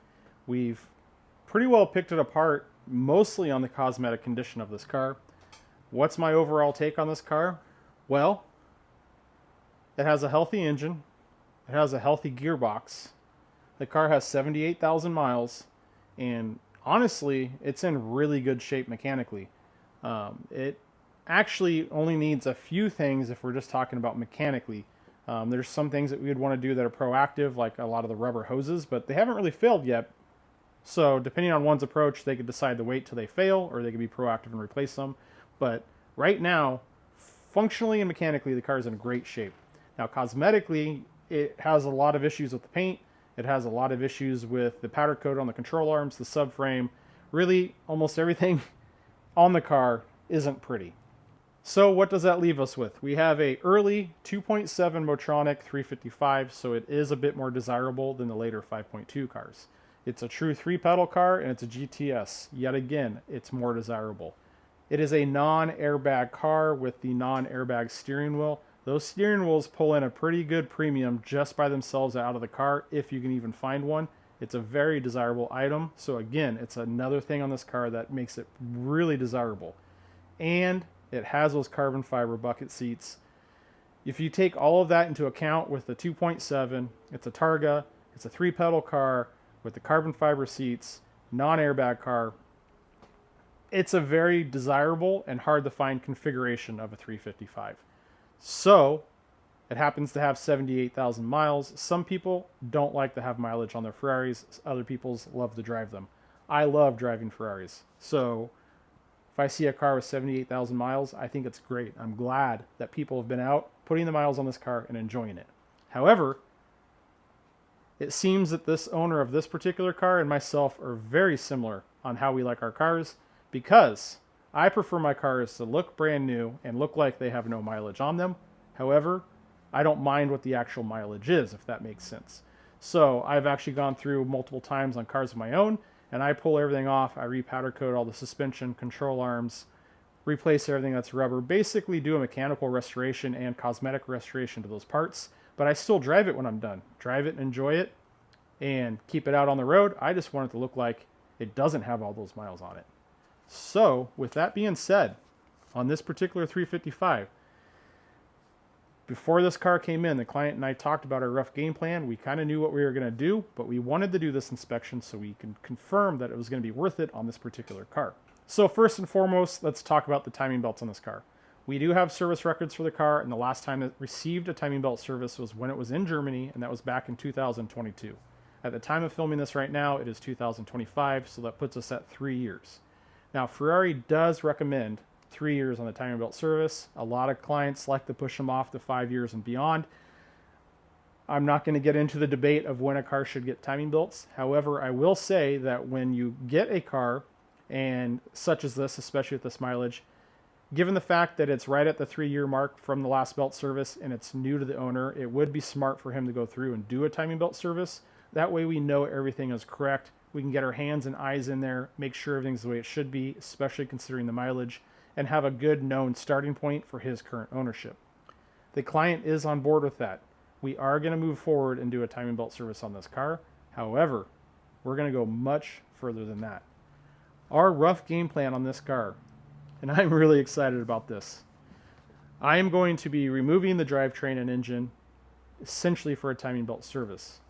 [SPEAKER 1] We've pretty well picked it apart, mostly on the cosmetic condition of this car. What's my overall take on this car? Well, it has a healthy engine. It has a healthy gearbox. The car has 78,000 miles, and honestly, it's in really good shape mechanically. It actually only needs a few things if we're just talking about mechanically. There's some things that we would want to do that are proactive, like a lot of the rubber hoses, but they haven't really failed yet. So depending on one's approach, they could decide to wait till they fail, or they could be proactive and replace them. But right now, functionally and mechanically, the car is in great shape. Now, cosmetically, it has a lot of issues with the paint. It has a lot of issues with the powder coat on the control arms, the subframe. Really, almost everything on the car isn't pretty. So what does that leave us with? We have a early 2.7 Motronic 355, so it is a bit more desirable than the later 5.2 cars. It's a true 3-pedal car, and it's a GTS. Yet again, it's more desirable. It is a non-airbag car with the non-airbag steering wheel. Those steering wheels pull in a pretty good premium just by themselves out of the car, if you can even find one. It's a very desirable item. So again, it's another thing on this car that makes it really desirable. And it has those carbon fiber bucket seats. If you take all of that into account with the 2.7, it's a Targa, it's a 3-pedal car with the carbon fiber seats, non-airbag car. It's a very desirable and hard to find configuration of a 355. So it happens to have 78,000 miles. Some people don't like to have mileage on their Ferraris. Other people love to drive them. I love driving Ferraris. So if I see a car with 78,000 miles, I think it's great. I'm glad that people have been out putting the miles on this car and enjoying it. However, it seems that this owner of this particular car and myself are very similar on how we like our cars, because I prefer my cars to look brand new and look like they have no mileage on them. However, I don't mind what the actual mileage is, if that makes sense. So I've actually gone through multiple times on cars of my own, and I pull everything off. I repowder coat all the suspension, control arms, replace everything that's rubber, basically do a mechanical restoration and cosmetic restoration to those parts. But I still drive it when I'm done. Drive it and enjoy it and keep it out on the road. I just want it to look like it doesn't have all those miles on it. So with that being said, on this particular 355, before this car came in, the client and I talked about our rough game plan. We kind of knew what we were going to do, but we wanted to do this inspection so we can confirm that it was going to be worth it on this particular car. So first and foremost, let's talk about the timing belts on this car. We do have service records for the car, and the last time it received a timing belt service was when it was in Germany, and that was back in 2022. At the time of filming this right now, it is 2025, so that puts us at 3 years. Now, Ferrari does recommend 3 years on the timing belt service. A lot of clients like to push them off to 5 years and beyond. I'm not going to get into the debate of when a car should get timing belts. However, I will say that when you get a car, and such as this, especially with this mileage, given the fact that it's right at the 3-year mark from the last belt service and it's new to the owner, it would be smart for him to go through and do a timing belt service. That way we know everything is correct. We can get our hands and eyes in there, make sure everything's the way it should be, especially considering the mileage, and have a good known starting point for his current ownership. The client is on board with that. We are going to move forward and do a timing belt service on this car. However, we're going to go much further than that. Our rough game plan on this car, and I'm really excited about this. I am going to be removing the drivetrain and engine essentially for a timing belt service.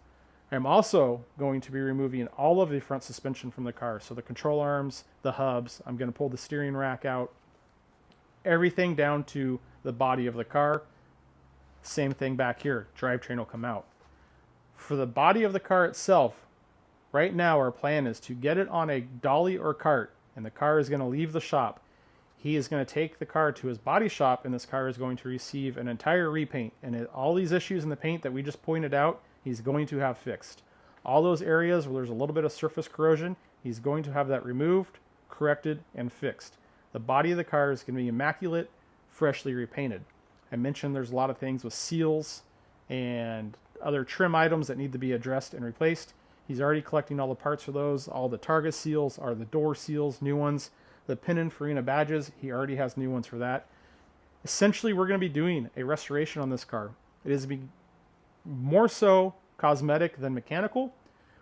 [SPEAKER 1] I'm also going to be removing all of the front suspension from the car. So the control arms, the hubs, I'm going to pull the steering rack out, everything down to the body of the car. Same thing back here, drivetrain will come out. For the body of the car itself, right now our plan is to get it on a dolly or cart, and the car is going to leave the shop. He is going to take the car to his body shop, and this car is going to receive an entire repaint. And all these issues in the paint that we just pointed out, he's going to have fixed. All those areas where there's a little bit of surface corrosion, he's going to have that removed, corrected, and fixed. The body of the car is going to be immaculate, freshly repainted. I mentioned there's a lot of things with seals and other trim items that need to be addressed and replaced. He's already collecting all the parts for those. All the target seals are the door seals, new ones. The Pininfarina badges, he already has new ones for that. Essentially, we're going to be doing a restoration on this car. It is more so cosmetic than mechanical,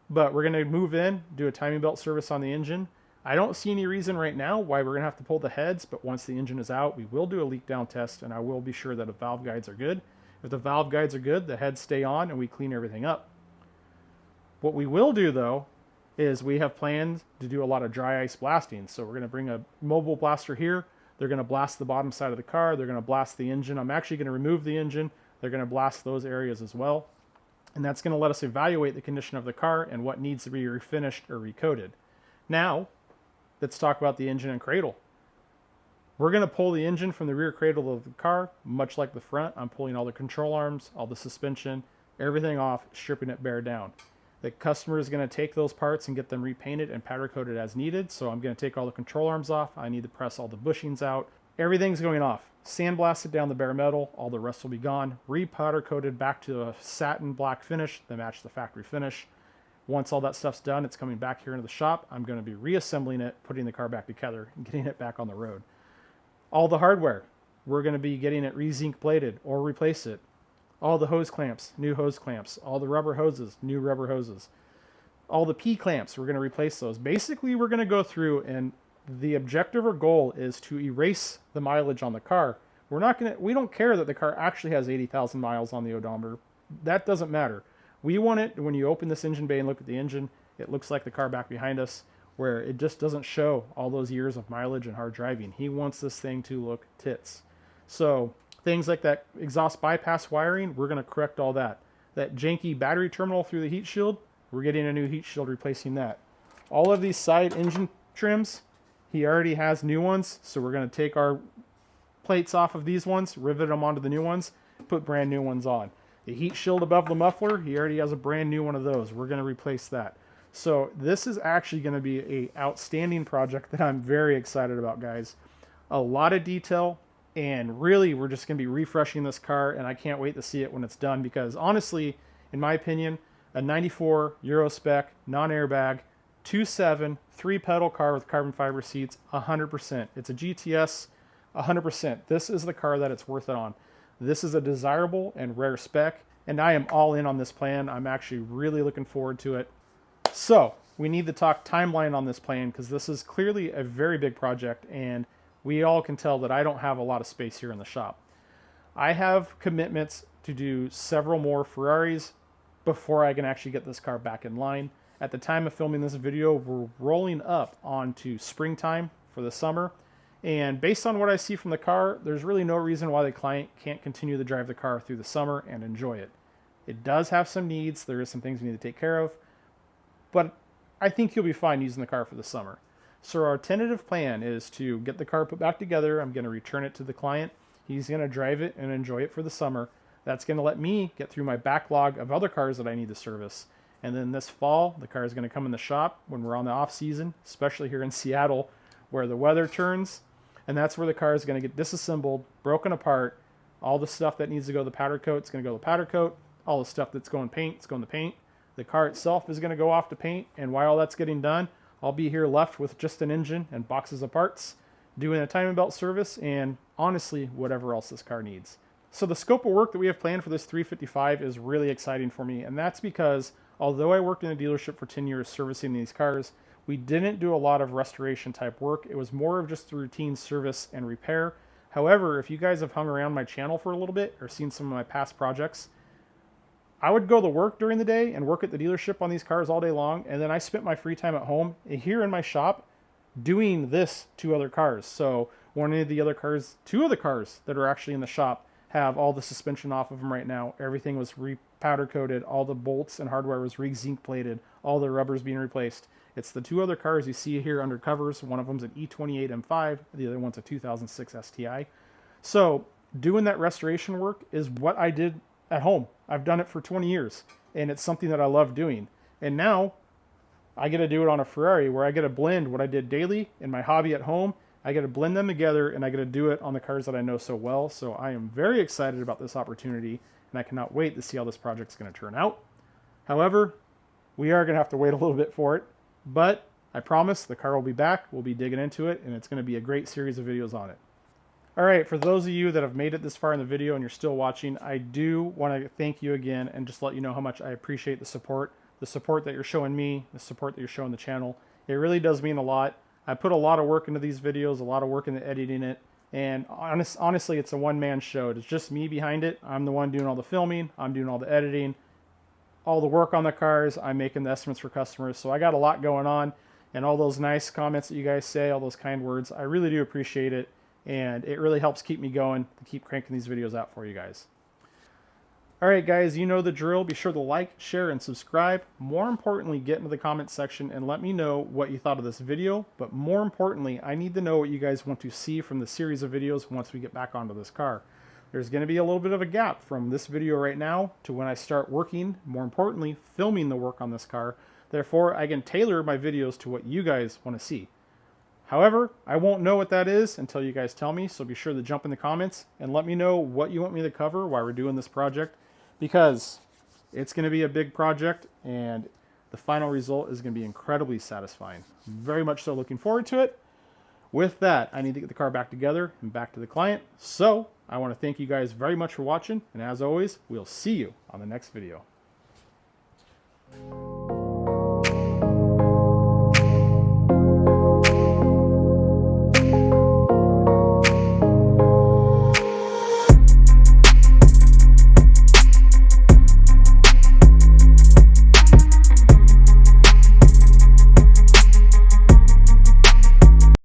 [SPEAKER 1] but we're going to move in, do a timing belt service on the engine. I don't see any reason right now why we're going to have to pull the heads, but once the engine is out, we will do a leak down test, and I will be sure that the valve guides are good. If the valve guides are good, the heads stay on, and we clean everything up. What we will do, though, is we have planned to do a lot of dry ice blasting. So we're going to bring a mobile blaster here. They're going to blast the bottom side of the car. They're going to blast the engine. I'm actually going to remove the engine. They're going to blast those areas as well. And that's going to let us evaluate the condition of the car and what needs to be refinished or recoated. Now, let's talk about the engine and cradle. We're going to pull the engine from the rear cradle of the car, much like the front. I'm pulling all the control arms, all the suspension, everything off, stripping it bare down. The customer is going to take those parts and get them repainted and powder coated as needed. So I'm going to take all the control arms off. I need to press all the bushings out. Everything's going off. Sandblasted down the bare metal. All the rest will be gone. Re-powder coated back to a satin black finish that match the factory finish. Once all that stuff's done, it's coming back here into the shop. I'm going to be reassembling it, putting the car back together, and getting it back on the road. All the hardware, we're going to be getting it re-zinc plated or replace it. All the hose clamps, new hose clamps. All the rubber hoses, new rubber hoses. All the P-clamps, we're going to replace those. Basically, we're going to go through, and the objective or goal is to erase the mileage on the car. We don't care that the car actually has 80,000 miles on the odometer. That doesn't matter. We want it, when you open this engine bay and look at the engine, it looks like the car back behind us, where it just doesn't show all those years of mileage and hard driving. He wants this thing to look tits. So things like that exhaust bypass wiring, we're going to correct all that. That janky battery terminal through the heat shield, we're getting a new heat shield replacing that. All of these side engine trims, he already has new ones, so we're going to take our plates off of these ones, rivet them onto the new ones, put brand new ones on. The heat shield above the muffler, he already has a brand new one of those. We're going to replace that. So this is actually going to be an outstanding project that I'm very excited about, guys. A lot of detail, And really, we're just going to be refreshing this car, and I can't wait to see it when it's done, because honestly, in my opinion, a 94 Euro-spec, non-airbag, 2.7, 3-pedal car with carbon fiber seats, 100%. It's a GTS, 100%. This is the car that it's worth it on. This is a desirable and rare spec, and I am all in on this plan. I'm actually really looking forward to it. So we need to talk timeline on this plan, because this is clearly a very big project, and we all can tell that I don't have a lot of space here in the shop. I have commitments to do several more Ferraris before I can actually get this car back in line. At the time of filming this video, we're rolling up onto springtime for the summer. And based on what I see from the car, there's really no reason why the client can't continue to drive the car through the summer and enjoy it. It does have some needs. There is some things we need to take care of. But I think you'll be fine using the car for the summer. So our tentative plan is to get the car put back together. I'm going to return it to the client. He's going to drive it and enjoy it for the summer. That's going to let me get through my backlog of other cars that I need to service. And then this fall, the car is going to come in the shop when we're on the off season, especially here in Seattle, where the weather turns. And that's where the car is going to get disassembled, broken apart. All the stuff that needs to go to the powder coat is going to go to the powder coat. All the stuff that's going to paint, it's going to paint. The car itself is going to go off to paint. And while that's getting done, I'll be here left with just an engine and boxes of parts, doing a timing belt service, and honestly, whatever else this car needs. So the scope of work that we have planned for this 355 is really exciting for me, and that's because although I worked in a dealership for 10 years servicing these cars, we didn't do a lot of restoration type work. It was more of just the routine service and repair. However, if you guys have hung around my channel for a little bit or seen some of my past projects, I would go to work during the day and work at the dealership on these cars all day long, and then I spent my free time at home here in my shop doing this to other cars. So one of the other cars, two of the cars that are actually in the shop have all the suspension off of them right now. Everything was re-powder coated, all the bolts and hardware was re-zinc plated, all the rubbers being replaced. It's the two other cars you see here under covers. One of them's an E28 M5, the other one's a 2006 STI. So doing that restoration work is what I did at home. I've done it for 20 years, and it's something that I love doing. And now I get to do it on a Ferrari, where I get to blend what I did daily in my hobby at home. I get to blend them together, and I get to do it on the cars that I know so well. So I am very excited about this opportunity, and I cannot wait to see how this project's going to turn out. However, we are going to have to wait a little bit for it, but I promise the car will be back. We'll be digging into it, and it's going to be a great series of videos on it. All right, for those of you that have made it this far in the video and you're still watching, I do want to thank you again and just let you know how much I appreciate the support that you're showing me, the support that you're showing the channel. It really does mean a lot. I put a lot of work into these videos, a lot of work into editing it, and honestly, it's a one-man show. It's just me behind it. I'm the one doing all the filming, I'm doing all the editing, all the work on the cars, I'm making the estimates for customers, so I got a lot going on, and all those nice comments that you guys say, all those kind words, I really do appreciate it. And it really helps keep me going to keep cranking these videos out for you guys. All right, guys, you know the drill. Be sure to like, share, and subscribe. More importantly, get into the comment section and let me know what you thought of this video. But more importantly, I need to know what you guys want to see from the series of videos once we get back onto this car. There's going to be a little bit of a gap from this video right now to when I start working, more importantly, filming the work on this car. Therefore, I can tailor my videos to what you guys want to see. However, I won't know what that is until you guys tell me, so be sure to jump in the comments and let me know what you want me to cover while we're doing this project, because it's going to be a big project and the final result is going to be incredibly satisfying. I'm very much so looking forward to it. With that, I need to get the car back together and back to the client, so I want to thank you guys very much for watching, and as always, we'll see you on the next video.